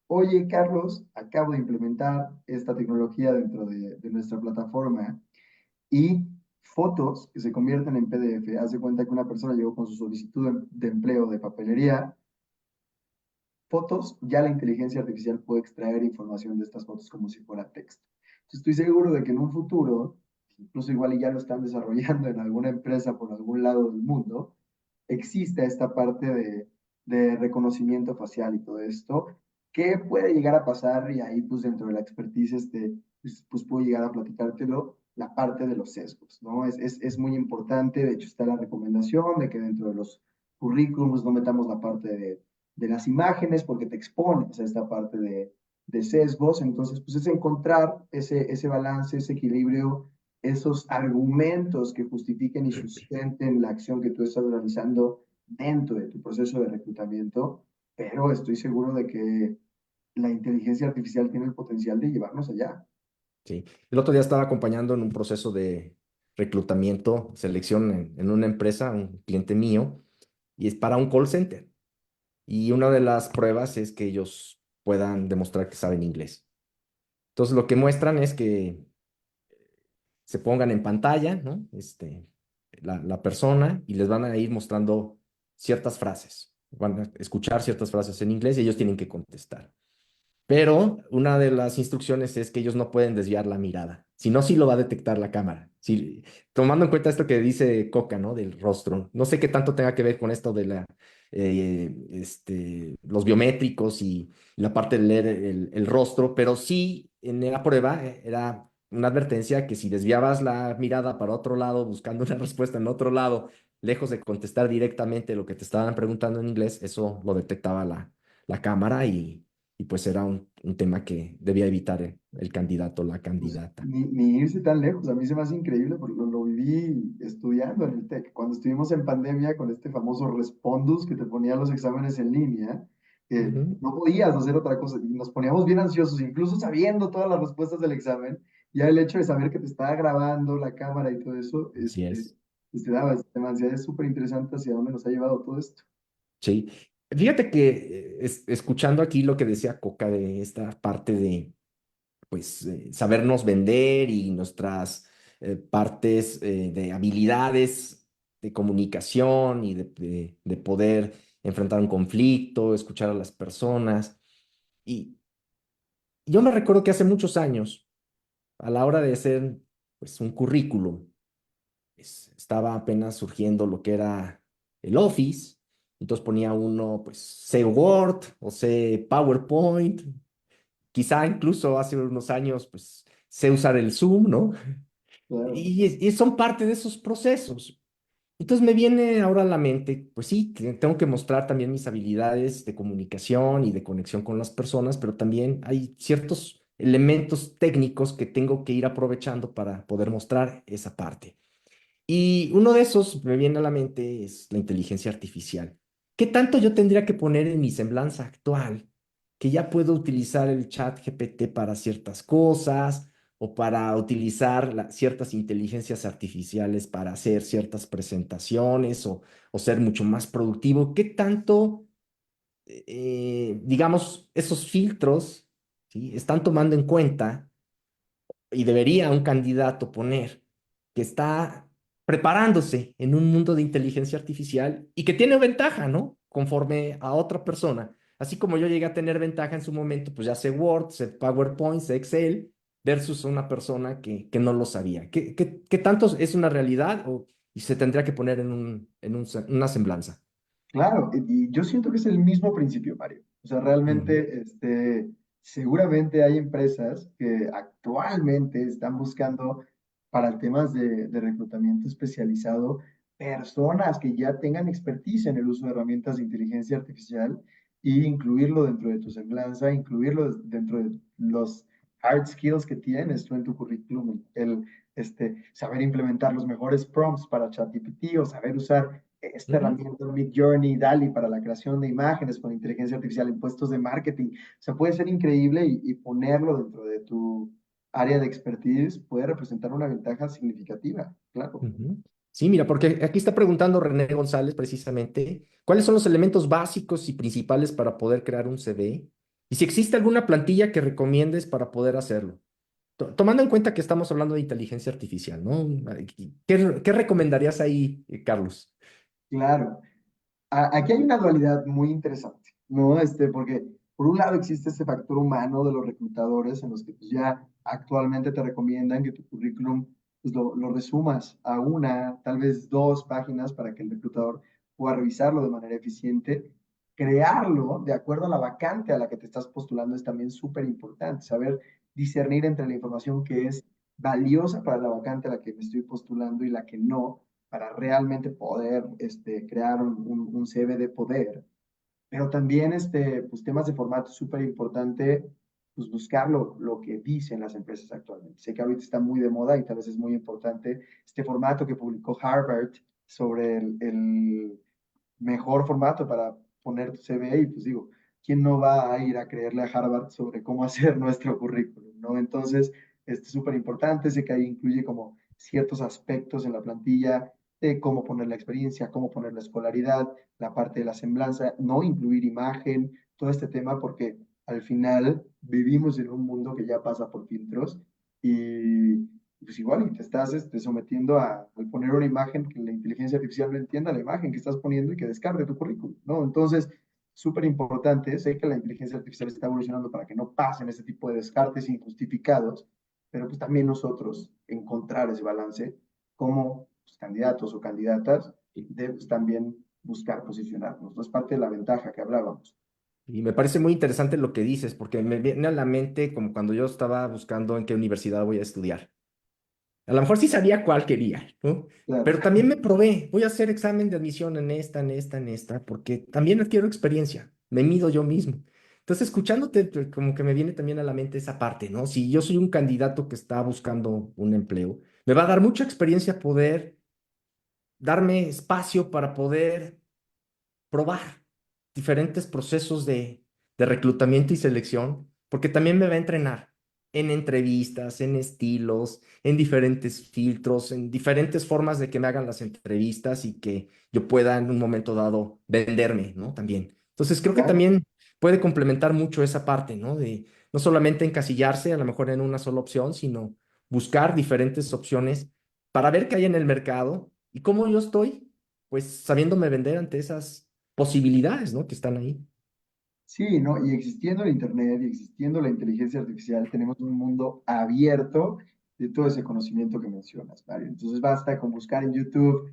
oye, Carlos, acabo de implementar esta tecnología dentro de nuestra plataforma y fotos que se convierten en PDF. Haz de cuenta que una persona llegó con su solicitud de empleo de papelería, fotos, ya la inteligencia artificial puede extraer información de estas fotos como si fuera texto. Entonces, estoy seguro de que en un futuro, incluso igual y ya lo están desarrollando en alguna empresa por algún lado del mundo, exista esta parte de reconocimiento facial y todo esto, que puede llegar a pasar y ahí pues dentro de la expertise pues puedo llegar a platicártelo, la parte de los sesgos, ¿no? Es muy importante, de hecho está la recomendación de que dentro de los currículums no metamos la parte de las imágenes porque te expones a esta parte de sesgos, entonces pues es encontrar ese balance, ese equilibrio esos argumentos que justifiquen y sustenten la acción que tú estás realizando dentro de tu proceso de reclutamiento, pero estoy seguro de que la inteligencia artificial tiene el potencial de llevarnos allá. Sí. El otro día estaba acompañando en un proceso de reclutamiento, selección en una empresa, un cliente mío, y es para un call center. Y una de las pruebas es que ellos puedan demostrar que saben inglés. Entonces, lo que muestran es que se pongan en pantalla, ¿no? La persona y les van a ir mostrando ciertas frases. Van a escuchar ciertas frases en inglés y ellos tienen que contestar. Pero una de las instrucciones es que ellos no pueden desviar la mirada. Si no, sí lo va a detectar la cámara. Si, tomando en cuenta esto que dice Coca, ¿no? Del rostro. No sé qué tanto tenga que ver con esto de los biométricos y la parte de leer el rostro, pero sí en la prueba era una advertencia que si desviabas la mirada para otro lado, buscando una respuesta en otro lado, lejos de contestar directamente lo que te estaban preguntando en inglés, eso lo detectaba la cámara y pues era un tema que debía evitar el candidato o la Pues, candidata. ni irse tan lejos, a mí se me hace increíble porque lo viví estudiando en el TEC, cuando estuvimos en pandemia con este famoso Respondus que te ponía los exámenes en línea, que Ujú. no podías hacer otra cosa y nos poníamos bien ansiosos, incluso sabiendo todas las respuestas del examen, ya el hecho de saber que te estaba grabando la cámara y todo eso, Así es. pues te daba este tema de ansiedad. Es súper interesante hacia dónde nos ha llevado todo esto. Sí. Fíjate que escuchando aquí lo que decía Coca de esta parte de, pues, sabernos vender y nuestras partes de habilidades de comunicación y de poder enfrentar un conflicto, escuchar a las personas. Y yo me recuerdo que hace muchos años, a la hora de hacer, pues, un currículum, estaba apenas surgiendo lo que era el Office, entonces ponía uno, pues, sé Word o sé PowerPoint, quizá incluso hace unos años, pues, sé usar el Zoom, ¿no? Claro. Y son parte de esos procesos. Entonces me viene ahora a la mente, pues sí, que tengo que mostrar también mis habilidades de comunicación y de conexión con las personas, pero también hay ciertos elementos técnicos que tengo que ir aprovechando para poder mostrar esa parte. Y uno de esos me viene a la mente es la inteligencia artificial. ¿Qué tanto yo tendría que poner en mi semblanza actual que ya puedo utilizar el chat GPT para ciertas cosas o para utilizar ciertas inteligencias artificiales para hacer ciertas presentaciones o ser mucho más productivo? ¿Qué tanto, digamos, esos filtros, ¿sí? están tomando en cuenta y debería un candidato poner que está preparándose en un mundo de inteligencia artificial y que tiene ventaja, ¿no? Conforme a otra persona. Así como yo llegué a tener ventaja en su momento, pues ya sé Word, sé PowerPoint, sé Excel, versus una persona que no lo sabía. ¿Qué tanto es una realidad y se tendría que poner una semblanza? Claro, y yo siento que es el mismo principio, Mario. O sea, Ujú, realmente, seguramente hay empresas que actualmente están buscando para temas de reclutamiento especializado personas que ya tengan expertise en el uso de herramientas de inteligencia artificial y incluirlo dentro de tu semblanza, incluirlo dentro de los hard skills que tienes tú en tu currículum, saber implementar los mejores prompts para ChatGPT o saber usar esta ujú, herramienta Midjourney, DALI para la creación de imágenes con inteligencia artificial en puestos de marketing. O sea, puede ser increíble y ponerlo dentro de tu área de expertise puede representar una ventaja significativa, claro. ujú. Sí, mira, porque aquí está preguntando René González precisamente, ¿cuáles son los elementos básicos y principales para poder crear un CV? Y si existe alguna plantilla que recomiendes para poder hacerlo. Tomando en cuenta que estamos hablando de inteligencia artificial, ¿no? ¿Qué recomendarías ahí, Carlos? Claro. Aquí hay una dualidad muy interesante, ¿no? Porque por un lado existe ese factor humano de los reclutadores en los que pues, ya actualmente te recomiendan que tu currículum pues, lo resumas a una, tal vez dos páginas para que el reclutador pueda revisarlo de manera eficiente. Crearlo de acuerdo a la vacante a la que te estás postulando es también súper importante, saber discernir entre la información que es valiosa para la vacante a la que me estoy postulando y la que no para realmente poder crear un CV de poder. Pero también pues, temas de formato súper importante. pues buscar lo que dicen las empresas actualmente. Sé que ahorita está muy de moda y tal vez es muy importante este formato que publicó Harvard sobre el mejor formato para poner tu CV y pues digo, ¿quién no va a ir a creerle a Harvard sobre cómo hacer nuestro currículum, ¿no? Entonces, es súper importante, sé que ahí incluye como ciertos aspectos en la plantilla de cómo poner la experiencia, cómo poner la escolaridad, la parte de la semblanza, no incluir imagen, todo este tema, porque al final vivimos en un mundo que ya pasa por filtros y pues igual y te estás sometiendo al poner una imagen que la inteligencia artificial no entienda la imagen que estás poniendo y que descargue tu currículum, ¿no? Entonces, súper importante, sé que la inteligencia artificial está evolucionando para que no pasen ese tipo de descartes injustificados, pero pues también nosotros encontrar ese balance como pues, candidatos o candidatas de pues, también buscar posicionarnos, ¿no? Es parte de la ventaja que hablábamos. Y me parece muy interesante lo que dices, porque me viene a la mente como cuando yo estaba buscando en qué universidad voy a estudiar. A lo mejor sí sabía cuál quería, ¿no? Claro. Pero también me probé, voy a hacer examen de admisión en esta, en esta, en esta, porque también adquiero experiencia, me mido yo mismo. Entonces, escuchándote, como que me viene también a la mente esa parte, ¿no? Si yo soy un candidato que está buscando un empleo, me va a dar mucha experiencia poder darme espacio para poder probar diferentes procesos de reclutamiento y selección, porque también me va a entrenar en entrevistas, en estilos, en diferentes filtros, en diferentes formas de que me hagan las entrevistas y que yo pueda en un momento dado venderme, ¿no? También. Entonces creo que Claro. también puede complementar mucho esa parte, ¿no? De no solamente encasillarse a lo mejor en una sola opción, sino buscar diferentes opciones para ver qué hay en el mercado y cómo yo estoy, pues sabiéndome vender ante esas posibilidades, ¿no? Que están ahí. Sí, ¿no? Y existiendo el Internet y existiendo la inteligencia artificial, tenemos un mundo abierto de todo ese conocimiento que mencionas, Mario. Entonces basta con buscar en YouTube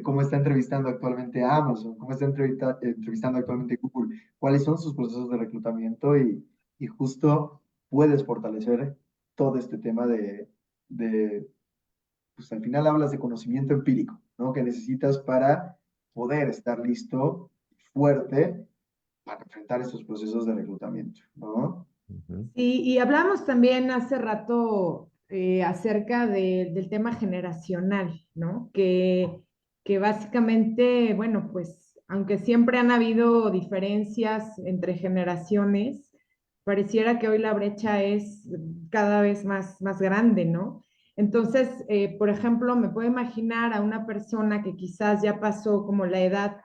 cómo está entrevistando actualmente Amazon, cómo está entrevistando actualmente Google, cuáles son sus procesos de reclutamiento y justo puedes fortalecer todo este tema de, pues al final hablas de conocimiento empírico, ¿no? Que necesitas para poder estar listo, fuerte para enfrentar estos procesos de reclutamiento, ¿no? Ujú, Y hablamos también hace rato acerca del tema generacional, ¿no? Que básicamente, bueno, pues aunque siempre han habido diferencias entre generaciones, pareciera que hoy la brecha es cada vez más grande, ¿no? Entonces, por ejemplo, me puedo imaginar a una persona que quizás ya pasó como la edad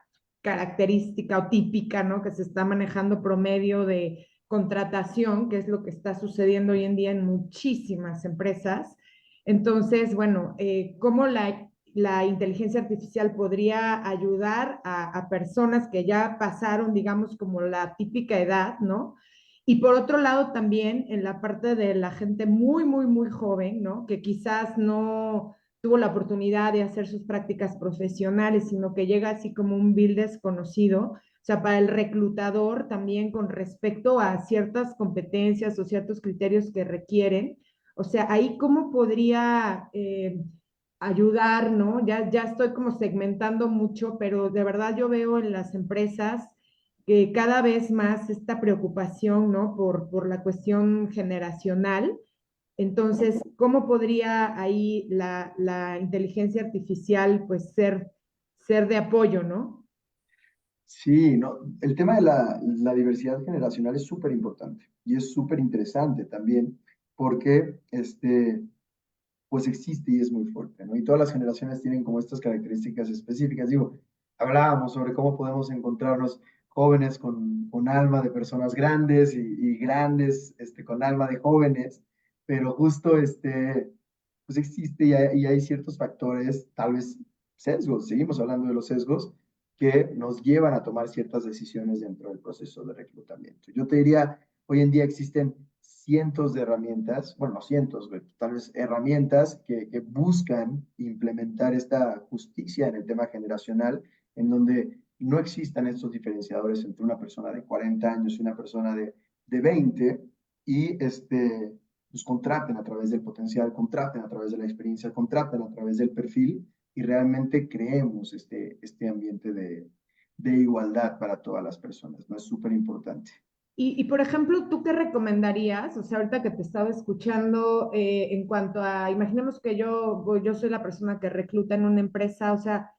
característica o típica, ¿no? Que se está manejando promedio de contratación, que es lo que está sucediendo hoy en día en muchísimas empresas. Entonces, bueno, ¿cómo la inteligencia artificial podría ayudar a personas que ya pasaron, digamos, como la típica edad, ¿no? Y por otro lado, también en la parte de la gente muy joven, ¿no? Que quizás no tuvo la oportunidad de hacer sus prácticas profesionales, sino que llega así como un bill desconocido. O sea, para el reclutador también con respecto a ciertas competencias o ciertos criterios que requieren. O sea, ahí cómo podría ayudar, ¿no? Ya estoy como segmentando mucho, pero de verdad yo veo en las empresas que cada vez más esta preocupación, ¿no? Por la cuestión generacional. Entonces, ¿cómo podría ahí la inteligencia artificial pues ser de apoyo, ¿no? Sí, no, el tema de la diversidad generacional es súper importante y es súper interesante también porque pues existe y es muy fuerte, ¿no? Y todas las generaciones tienen como estas características específicas. Digo, hablábamos sobre cómo podemos encontrarnos jóvenes con alma de personas grandes y grandes con alma de jóvenes, pero justo pues existe y hay ciertos factores, tal vez sesgos, seguimos hablando de los sesgos, que nos llevan a tomar ciertas decisiones dentro del proceso de reclutamiento. Yo te diría, hoy en día existen cientos de herramientas, bueno, no cientos, tal vez herramientas que buscan implementar esta justicia en el tema generacional, en donde no existan estos diferenciadores entre una persona de 40 años y una persona de 20 y pues contraten a través del potencial, contraten a través de la experiencia, contraten a través del perfil y realmente creemos este ambiente de igualdad para todas las personas, ¿no? Es súper importante. Por ejemplo, ¿tú qué recomendarías? O sea, ahorita que te estaba escuchando, en cuanto a, imaginemos que yo soy la persona que recluta en una empresa, o sea,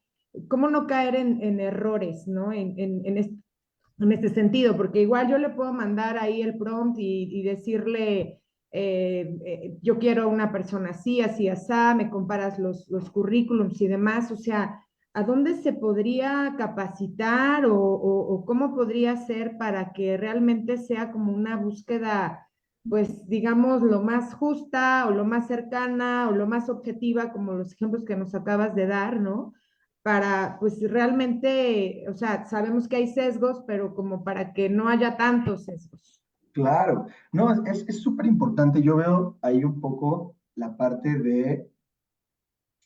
¿cómo no caer en errores, ¿no? En este sentido, porque igual yo le puedo mandar ahí el prompt y decirle, yo quiero una persona así, así, así, me comparas los currículums y demás, o sea, ¿a dónde se podría capacitar o cómo podría ser para que realmente sea como una búsqueda, pues digamos, lo más justa o lo más cercana o lo más objetiva, como los ejemplos que nos acabas de dar, ¿no? Para, pues realmente, o sea, sabemos que hay sesgos, pero como para que no haya tantos sesgos. Claro, no, es súper importante. Yo veo ahí un poco la parte de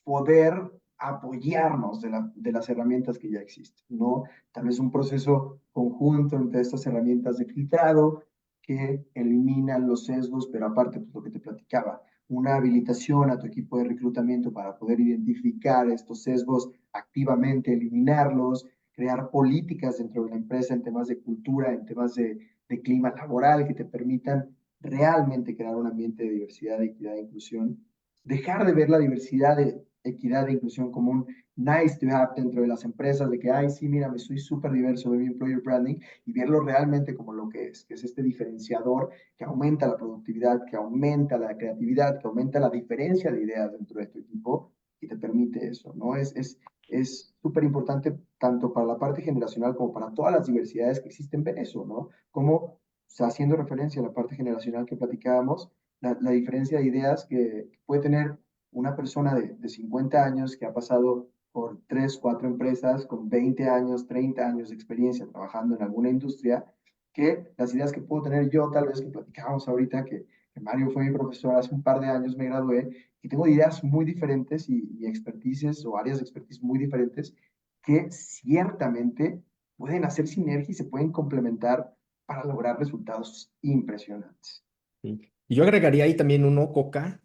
poder apoyarnos de las herramientas que ya existen, ¿no? Tal vez un proceso conjunto entre estas herramientas de filtrado que eliminan los sesgos, pero aparte, pues lo que te platicaba, una habilitación a tu equipo de reclutamiento para poder identificar estos sesgos activamente, eliminarlos, crear políticas dentro de la empresa en temas de cultura, en temas de clima laboral que te permitan realmente crear un ambiente de diversidad, equidad e inclusión, dejar de ver la diversidad, de equidad e inclusión como un nice to have dentro de las empresas, de que, ay, sí, mira, me soy súper diverso de mi employer branding, y verlo realmente como lo que es este diferenciador que aumenta la productividad, que aumenta la creatividad, que aumenta la diferencia de ideas dentro de tu equipo y te permite eso, ¿no? Es súper importante tanto para la parte generacional como para todas las diversidades que existen ver eso, ¿no? Como, o sea, haciendo referencia a la parte generacional que platicábamos, la diferencia de ideas que puede tener una persona de 50 años que ha pasado por 3 4 empresas con 20 años, 30 años de experiencia trabajando en alguna industria, que las ideas que puedo tener yo, tal vez que platicábamos ahorita, que Mario fue mi profesor hace un par de años, me gradué, y tengo ideas muy diferentes y expertices o áreas de expertise muy diferentes que ciertamente pueden hacer sinergia y se pueden complementar para lograr resultados impresionantes. ¿Sí? Y yo agregaría ahí también uno, Coca,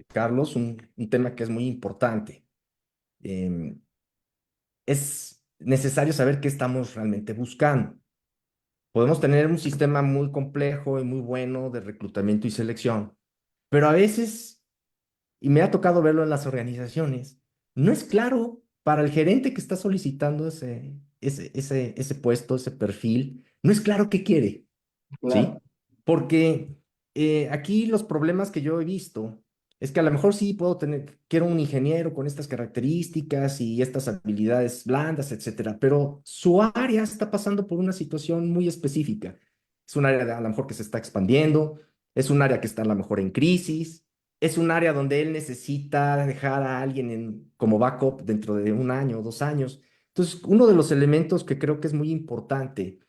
Carlos, un tema que es muy importante. Em, es necesario saber qué estamos realmente buscando. Podemos tener un sistema muy complejo y muy bueno de reclutamiento y selección, pero a veces, y me ha tocado verlo en las organizaciones, no es claro para el gerente que está solicitando ese puesto, ese perfil, no es claro qué quiere. ¿Sí? Claro, Porque aquí los problemas que yo he visto es que a lo mejor sí puedo tener, quiero un ingeniero con estas características y estas habilidades blandas, etcétera, pero su área está pasando por una situación muy específica. Es un área a lo mejor que se está expandiendo, es un área que está a lo mejor en crisis, es un área donde él necesita dejar a alguien como backup dentro de un año o 2 años. Entonces, uno de los elementos que creo que es muy importante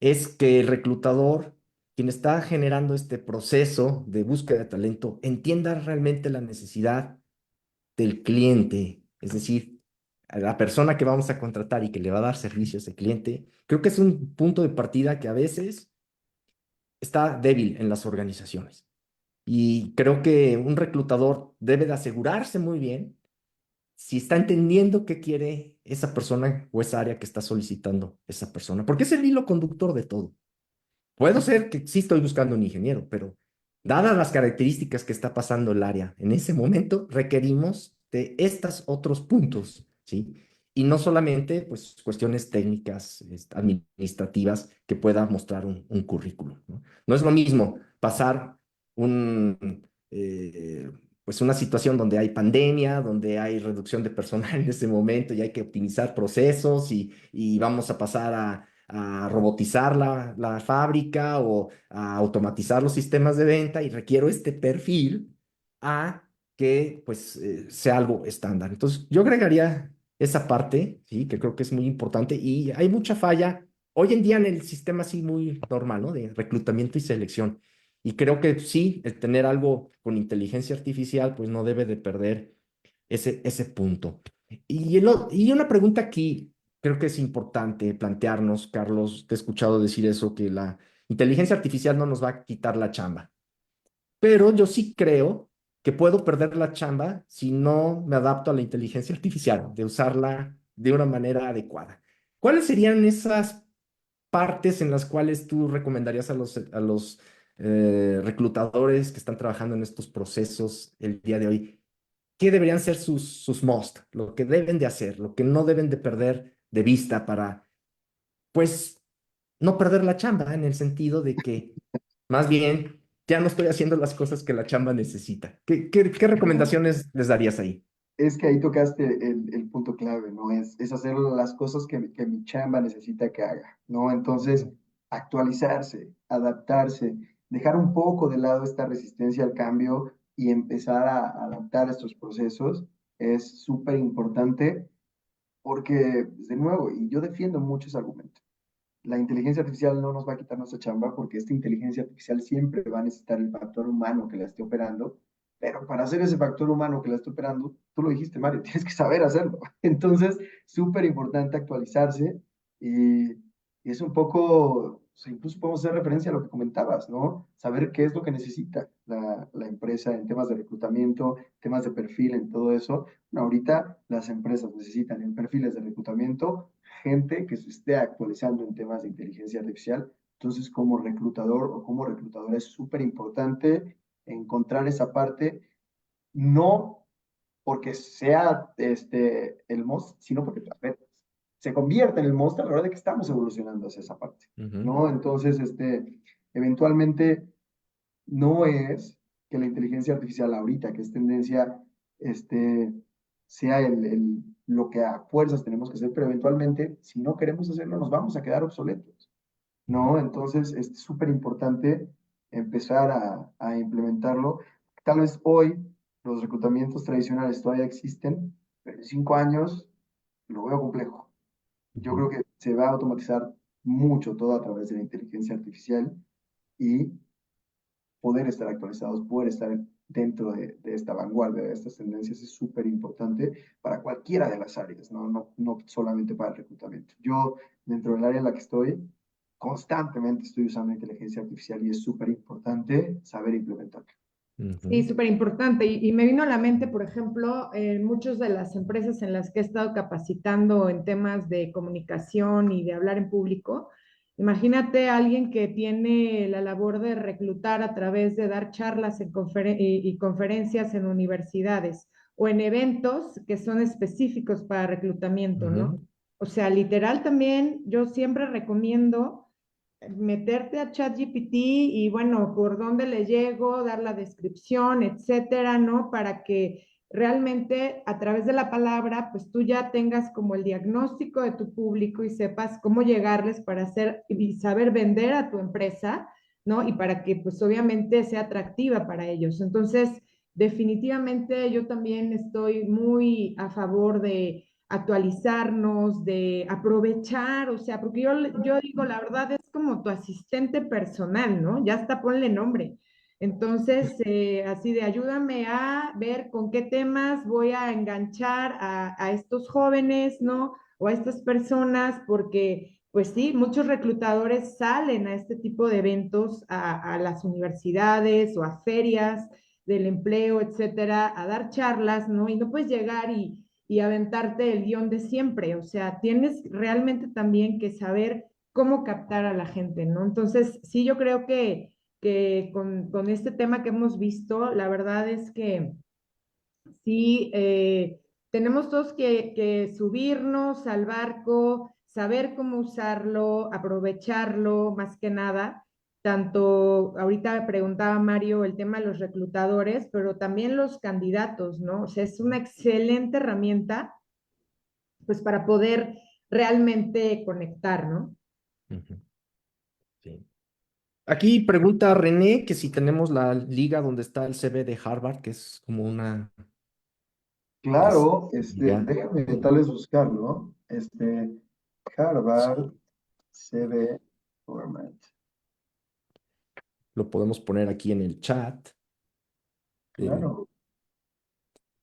es que el reclutador, quien está generando este proceso de búsqueda de talento, entienda realmente la necesidad del cliente, es decir, a la persona que vamos a contratar y que le va a dar servicio a ese cliente. Creo que es un punto de partida que a veces está débil en las organizaciones. Y creo que un reclutador debe de asegurarse muy bien si está entendiendo qué quiere esa persona o esa área que está solicitando esa persona, porque es el hilo conductor de todo. Puedo ser que sí estoy buscando un ingeniero, pero dadas las características que está pasando el área en ese momento, requerimos de estos otros puntos, ¿sí? Y no solamente, pues, cuestiones técnicas, administrativas que pueda mostrar un currículum, ¿no? No es lo mismo pasar un, pues, una situación donde hay pandemia, donde hay reducción de personal en ese momento y hay que optimizar procesos y vamos a pasar a robotizar la fábrica o a automatizar los sistemas de venta y requiero este perfil a que pues sea algo estándar. Entonces, yo agregaría esa parte, sí, que creo que es muy importante y hay mucha falla hoy en día en el sistema así muy normal, ¿no? De reclutamiento y selección. Y creo que sí, el tener algo con inteligencia artificial, pues no debe de perder ese punto. Y una pregunta aquí, creo que es importante plantearnos, Carlos, te he escuchado decir eso, que la inteligencia artificial no nos va a quitar la chamba, pero yo sí creo que puedo perder la chamba si no me adapto a la inteligencia artificial, de usarla de una manera adecuada. ¿Cuáles serían esas partes en las cuales tú recomendarías a los reclutadores que están trabajando en estos procesos el día de hoy? ¿Qué deberían ser sus must? Lo que deben de hacer, lo que no deben de perder de vista para, pues, no perder la chamba, en el sentido de que, más bien, ya no estoy haciendo las cosas que la chamba necesita. ¿Qué recomendaciones les darías ahí? Es que ahí tocaste el punto clave, ¿no? Es hacer las cosas que mi chamba necesita que haga, ¿no? Entonces, actualizarse, adaptarse, dejar un poco de lado esta resistencia al cambio y empezar a adaptar estos procesos es súper importante porque, de nuevo, y yo defiendo muchos argumentos. La inteligencia artificial no nos va a quitar nuestra chamba porque esta inteligencia artificial siempre va a necesitar el factor humano que la esté operando, pero para hacer ese factor humano que la esté operando, tú lo dijiste, Mario, tienes que saber hacerlo. Entonces, súper importante actualizarse y, y es un poco, o sea, incluso podemos hacer referencia a lo que comentabas, ¿no? Saber qué es lo que necesita la empresa en temas de reclutamiento, temas de perfil, en todo eso. Bueno, ahorita las empresas necesitan en perfiles de reclutamiento gente que se esté actualizando en temas de inteligencia artificial. Entonces, como reclutador o como reclutadora es súper importante encontrar esa parte, no porque sea el most, sino porque se convierte en el most a la hora de que estamos evolucionando hacia esa parte, Ujú, ¿no? Entonces, eventualmente no es que la inteligencia artificial ahorita, que es tendencia, este, sea lo que a fuerzas tenemos que hacer, pero eventualmente, si no queremos hacerlo, nos vamos a quedar obsoletos, ujú, ¿no? Entonces, es súper importante empezar a implementarlo. Tal vez hoy los reclutamientos tradicionales todavía existen, pero en 5 años lo veo complejo. Yo ujú. creo que se va a automatizar mucho todo a través de la inteligencia artificial y poder estar actualizados, poder estar dentro de esta vanguardia, de estas tendencias, es súper importante para cualquiera de las áreas, no solamente para el reclutamiento. Yo, dentro del área en la que estoy, constantemente estoy usando inteligencia artificial y es súper importante saber implementarla. Sí, Ujú, súper importante. Y me vino a la mente, por ejemplo, muchas de las empresas en las que he estado capacitando en temas de comunicación y de hablar en público. Imagínate a alguien que tiene la labor de reclutar a través de dar charlas y conferencias en universidades o en eventos que son específicos para reclutamiento, ¿no? ujú, O sea, literal también yo siempre recomiendo meterte a ChatGPT y bueno, por dónde le llego, dar la descripción, etcétera, ¿no? Para que realmente a través de la palabra, pues tú ya tengas como el diagnóstico de tu público y sepas cómo llegarles para hacer y saber vender a tu empresa, ¿no? Y para que pues obviamente sea atractiva para ellos. Entonces, definitivamente yo también estoy muy a favor de actualizarnos, de aprovechar, o sea, porque yo digo, la verdad es como tu asistente personal, ¿no? Ya hasta ponle nombre. Entonces, así de ayúdame a ver con qué temas voy a enganchar a estos jóvenes, ¿no? O a estas personas, porque, pues sí, muchos reclutadores salen a este tipo de eventos, a las universidades o a ferias del empleo, etcétera, a dar charlas, ¿no? Y no puedes llegar y aventarte el guión de siempre. O sea, tienes realmente también que saber cómo captar a la gente, ¿no? Entonces, sí, yo creo que con este tema que hemos visto, la verdad es que sí, tenemos todos que subirnos al barco, saber cómo usarlo, aprovecharlo, más que nada. Tanto, ahorita preguntaba Mario el tema de los reclutadores, pero también los candidatos, ¿no? O sea, es una excelente herramienta, pues, para poder realmente conectar, ¿no? ujú, sí. Aquí pregunta René que si tenemos la liga donde está el CV de Harvard, que es como una es, Claro, liga. déjame tal vez buscarlo. Harvard CV Format. Lo podemos poner aquí en el chat. Eh, Claro.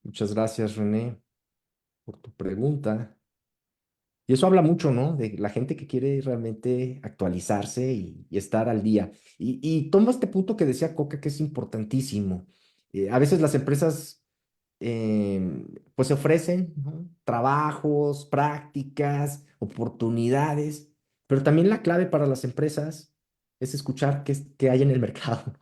muchas gracias, René, por tu pregunta. Y eso habla mucho, ¿no? De la gente que quiere realmente actualizarse y estar al día. Y tomo este punto que decía Coca, que es importantísimo. A veces las empresas, pues, se ofrecen, ¿no? Trabajos, prácticas, oportunidades, Pero también la clave para las empresas es escuchar qué hay en el mercado,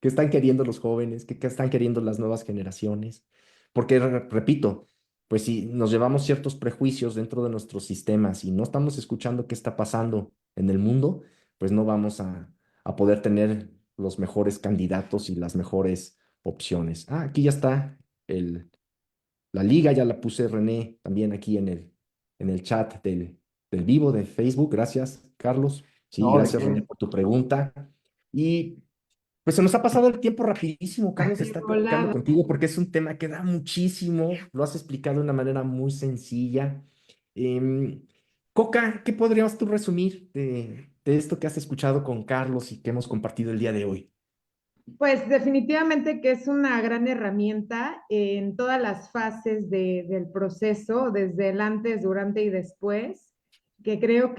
qué están queriendo los jóvenes, qué están queriendo las nuevas generaciones. Porque, repito, pues si nos llevamos ciertos prejuicios dentro de nuestros sistemas y no estamos escuchando qué está pasando en el mundo, pues no vamos a poder tener los mejores candidatos y las mejores opciones. Ah, aquí ya está el, la liga, ya la puse René también aquí en el chat del vivo de Facebook. Gracias, Carlos. Sí, No, ¿de gracias, René, qué? por tu pregunta. Y pues se nos ha pasado el tiempo rapidísimo, Carlos, de De estar platicando volada. contigo porque es un tema que da muchísimo. Lo has explicado de una manera muy sencilla. Em, Coca, ¿qué podrías tú resumir de esto que has escuchado con Carlos y que hemos compartido el día de hoy? Pues definitivamente que es una gran herramienta en todas las fases del proceso, desde el antes, durante y después, que creo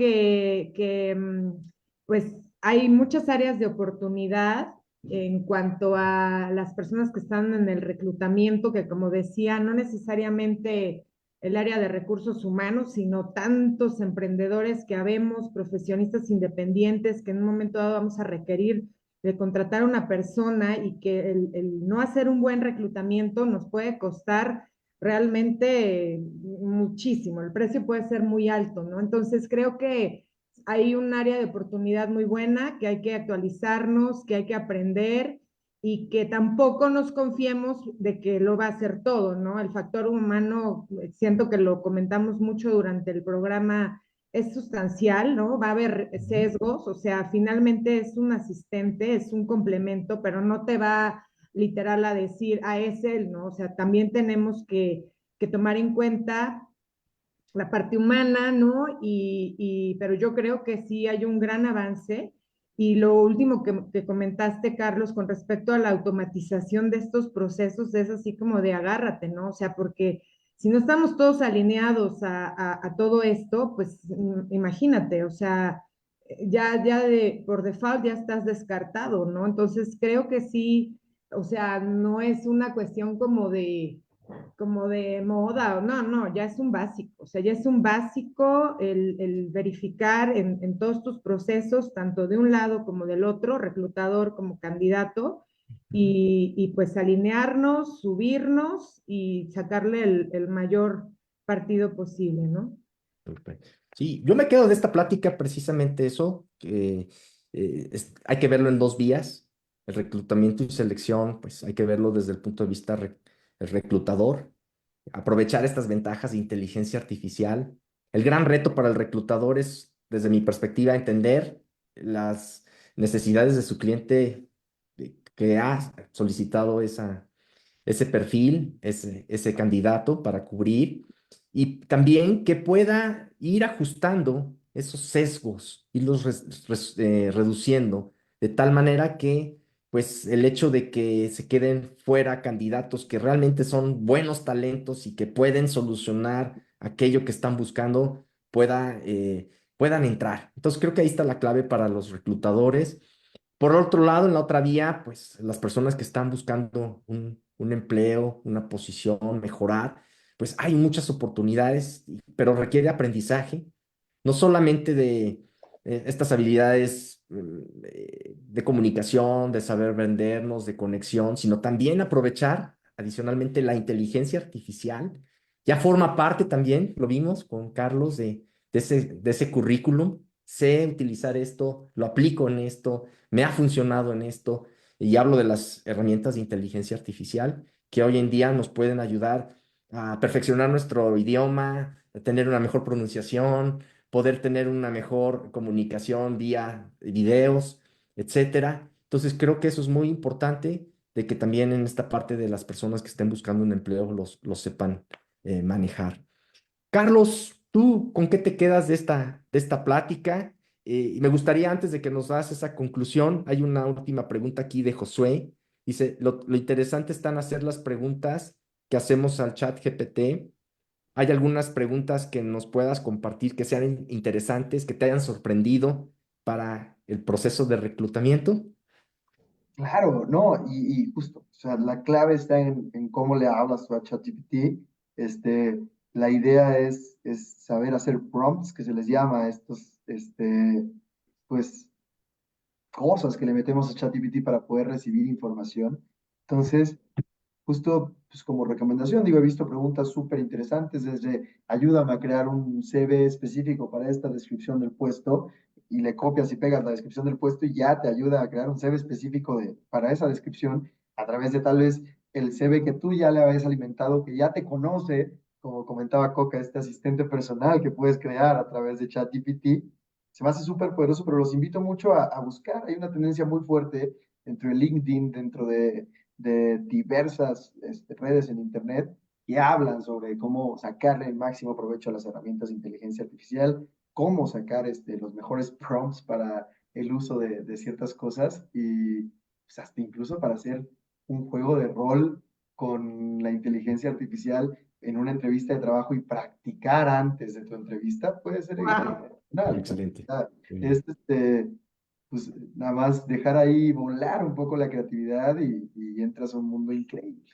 pues hay muchas áreas de oportunidad en cuanto a las personas que están en el reclutamiento, que como decía, no necesariamente el área de recursos humanos, sino tantos emprendedores que habemos, profesionistas independientes, que en un momento dado vamos a requerir de contratar a una persona y que el no hacer un buen reclutamiento nos puede costar realmente muchísimo, el precio puede ser muy alto, ¿no? Entonces creo que hay un área de oportunidad muy buena, que hay que actualizarnos, que hay que aprender y que tampoco nos confiemos de que lo va a hacer todo, ¿no? El factor humano, siento que lo comentamos mucho durante el programa, es sustancial, ¿no? Va a haber Ujú. sesgos, o sea, finalmente es un asistente, es un complemento, pero no te va literal a decir, es él, ¿no? O sea, también tenemos que tomar en cuenta la parte humana, ¿no? Pero yo creo que sí hay un gran avance. Y lo último que comentaste, Carlos, con respecto a la automatización de estos procesos, es así como de agárrate, ¿no? O sea, porque si no estamos todos alineados a todo esto, pues imagínate, o sea, por default ya estás descartado, ¿no? Entonces creo que sí, o sea, no es una cuestión como de moda, no, no, ya es un básico, o sea, ya es un básico el verificar en todos tus procesos, tanto de un lado como del otro, reclutador como candidato, y pues alinearnos, subirnos y sacarle el mayor partido posible, ¿no? Perfecto. Sí, yo me quedo de esta plática precisamente eso, que hay que verlo en dos vías. El reclutamiento y selección, pues hay que verlo desde el punto de vista el reclutador, aprovechar estas ventajas de inteligencia artificial. El gran reto para el reclutador es, desde mi perspectiva, entender las necesidades de su cliente que ha solicitado ese perfil, ese candidato para cubrir y también que pueda ir ajustando esos sesgos, irlos reduciendo de tal manera que pues el hecho de que se queden fuera candidatos que realmente son buenos talentos y que pueden solucionar aquello que están buscando puedan entrar. Entonces creo que ahí está la clave para los reclutadores. Por otro lado, en la otra vía, pues las personas que están buscando un empleo, una posición, mejorar, pues hay muchas oportunidades, pero requiere aprendizaje, no solamente de estas habilidades de comunicación, de saber vendernos, de conexión, sino también aprovechar adicionalmente la inteligencia artificial. Ya forma parte también, lo vimos con Carlos, de ese currículum. Sé utilizar esto, lo aplico en esto, me ha funcionado en esto, y hablo de las herramientas de inteligencia artificial que hoy en día nos pueden ayudar a perfeccionar nuestro idioma, a tener una mejor pronunciación, poder tener una mejor comunicación vía videos, etcétera. Entonces creo que eso es muy importante de que también en esta parte de las personas que estén buscando un empleo los sepan manejar. Carlos, ¿tú con qué te quedas de esta plática? Y me gustaría, antes de que nos das esa conclusión, hay una última pregunta aquí de Josué. Dice, lo interesante está en hacer las preguntas que hacemos al chat GPT. ¿Hay algunas preguntas que nos puedas compartir que sean interesantes, que te hayan sorprendido para el proceso de reclutamiento? Claro, no, y justo, o sea, la clave está en cómo le hablas tú a ChatGPT. Este, la idea es saber hacer prompts, que se les llama a estos pues, cosas que le metemos a ChatGPT para poder recibir información. Entonces, justo pues como recomendación, digo, he visto preguntas súper interesantes desde ayúdame a crear un CV específico para esta descripción del puesto y le copias y pegas la descripción del puesto y ya te ayuda a crear un CV específico para esa descripción a través de tal vez el CV que tú ya le habías alimentado, que ya te conoce, como comentaba Coca, este asistente personal que puedes crear a través de ChatGPT. Se me hace súper poderoso, pero los invito mucho a buscar. Hay una tendencia muy fuerte dentro de LinkedIn, dentro de diversas redes en Internet que hablan sobre cómo sacarle el máximo provecho a las herramientas de inteligencia artificial, cómo sacar los mejores prompts para el uso de ciertas cosas y pues, hasta incluso para hacer un juego de rol con la inteligencia artificial en una entrevista de trabajo y practicar antes de tu entrevista puede ser Wow. excepcional, ¿no? O Excelente. sea, Muy es bien. pues nada más dejar ahí volar un poco la creatividad y entras a un mundo increíble.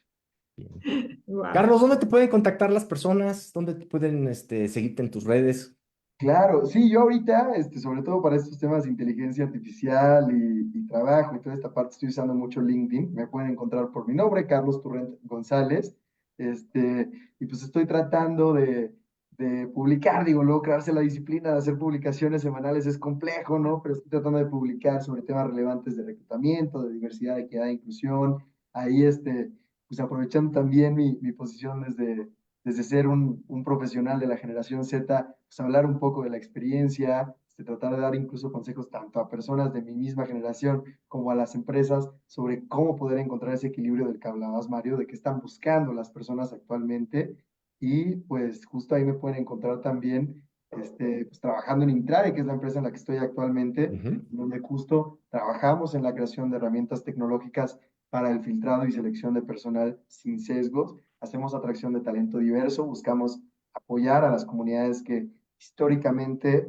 Bien. Wow. Carlos, ¿dónde te pueden contactar las personas? ¿Dónde te pueden seguirte en tus redes? Claro, sí, yo ahorita, sobre todo para estos temas de inteligencia artificial y trabajo y toda esta parte, estoy usando mucho LinkedIn. Me pueden encontrar por mi nombre, Carlos Turrent González. Y pues estoy tratando de publicar, digo, luego crearse la disciplina de hacer publicaciones semanales es complejo, ¿no? Pero estoy tratando de publicar sobre temas relevantes de reclutamiento, de diversidad, equidad e inclusión. Ahí, pues aprovechando también mi posición desde ser un profesional de la generación Z, pues hablar un poco de la experiencia, tratar de dar incluso consejos tanto a personas de mi misma generación como a las empresas sobre cómo poder encontrar ese equilibrio del que hablabas, Mario, de qué están buscando las personas actualmente. Y pues justo ahí me pueden encontrar también pues, trabajando en Intrare, que es la empresa en la que estoy actualmente, Ujú. donde justo trabajamos en la creación de herramientas tecnológicas para el filtrado y selección de personal sin sesgos. Hacemos atracción de talento diverso, buscamos apoyar a las comunidades que históricamente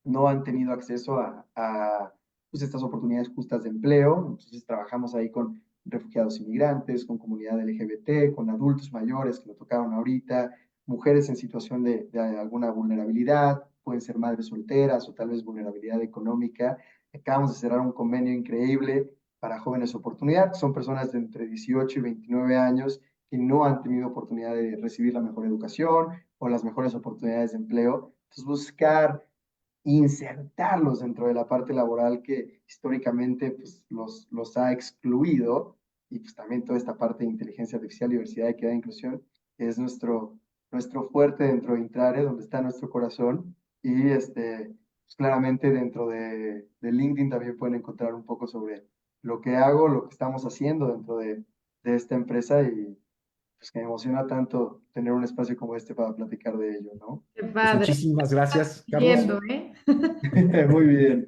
no han tenido acceso a pues, estas oportunidades justas de empleo. Entonces trabajamos ahí con refugiados inmigrantes, con comunidad LGBT, con adultos mayores que lo tocaron ahorita, mujeres en situación de alguna vulnerabilidad, pueden ser madres solteras o tal vez vulnerabilidad económica. Acabamos de cerrar un convenio increíble para jóvenes oportunidad, son personas de entre 18 y 29 años que no han tenido oportunidad de recibir la mejor educación o las mejores oportunidades de empleo. Entonces, buscar insertarlos dentro de la parte laboral que históricamente pues, los ha excluido y pues también toda esta parte de inteligencia artificial, diversidad, equidad e inclusión es nuestro fuerte dentro de Intrare, donde está nuestro corazón y pues, claramente dentro de LinkedIn también pueden encontrar un poco sobre lo que hago, lo que estamos haciendo dentro de esta empresa y pues que me emociona tanto tener un espacio como este para platicar de ello, ¿no? Qué Pues padre. muchísimas gracias, Carlos. Siguiendo, ¿eh? Muy bien.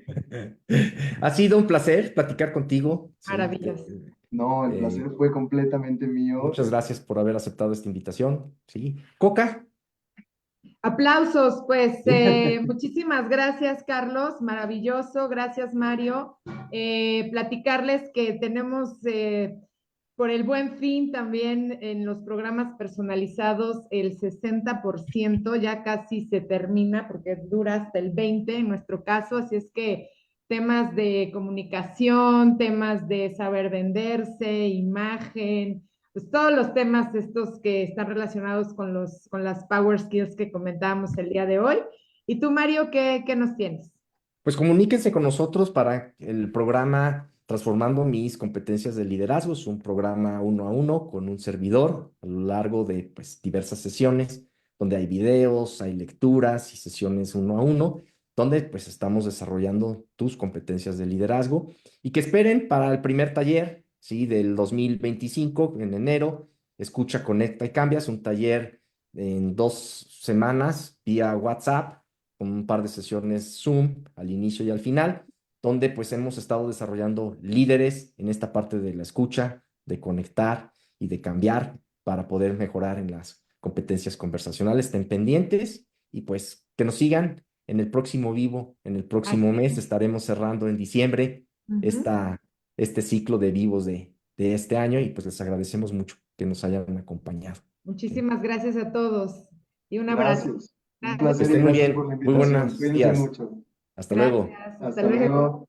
Ha sido un placer platicar contigo. Sí, Maravilloso. No, el eh, placer fue completamente mío. muchas gracias por haber aceptado esta invitación. Sí. Coca. Aplausos, pues muchísimas gracias, Carlos, maravilloso, gracias, Mario. Platicarles que tenemos por el Buen Fin también en los programas personalizados el 60%, ya casi se termina porque dura hasta el 20% en nuestro caso, así es que temas de comunicación, temas de saber venderse, imagen, pues todos los temas estos que están relacionados con las power skills que comentábamos el día de hoy. ¿Y tú, Mario, qué nos tienes? Pues comuníquense con nosotros para el programa Transformando mis competencias de liderazgo. Es un programa 1 a 1 con un servidor a lo largo de pues, diversas sesiones, donde hay videos, hay lecturas y sesiones 1 a 1, donde pues estamos desarrollando tus competencias de liderazgo y que esperen para el primer taller, ¿sí? Del 2025 en enero. Escucha, conecta y cambia. Es un taller en 2 semanas vía WhatsApp con un par de sesiones Zoom al inicio y al final, donde pues hemos estado desarrollando líderes en esta parte de la escucha, de conectar y de cambiar para poder mejorar en las competencias conversacionales. Estén pendientes y pues que nos sigan en el próximo vivo, en el próximo Así mes. es. Estaremos cerrando en diciembre Ujú. este ciclo de vivos de este año y pues les agradecemos mucho que nos hayan acompañado. ¿Sí? Muchísimas gracias a todos y un abrazo. Gracias. Un Que placer y estén muy gracias por bien. la Muy invitación. buenos Cuídense días. mucho. Hasta luego. Gracias, hasta Hasta luego. luego.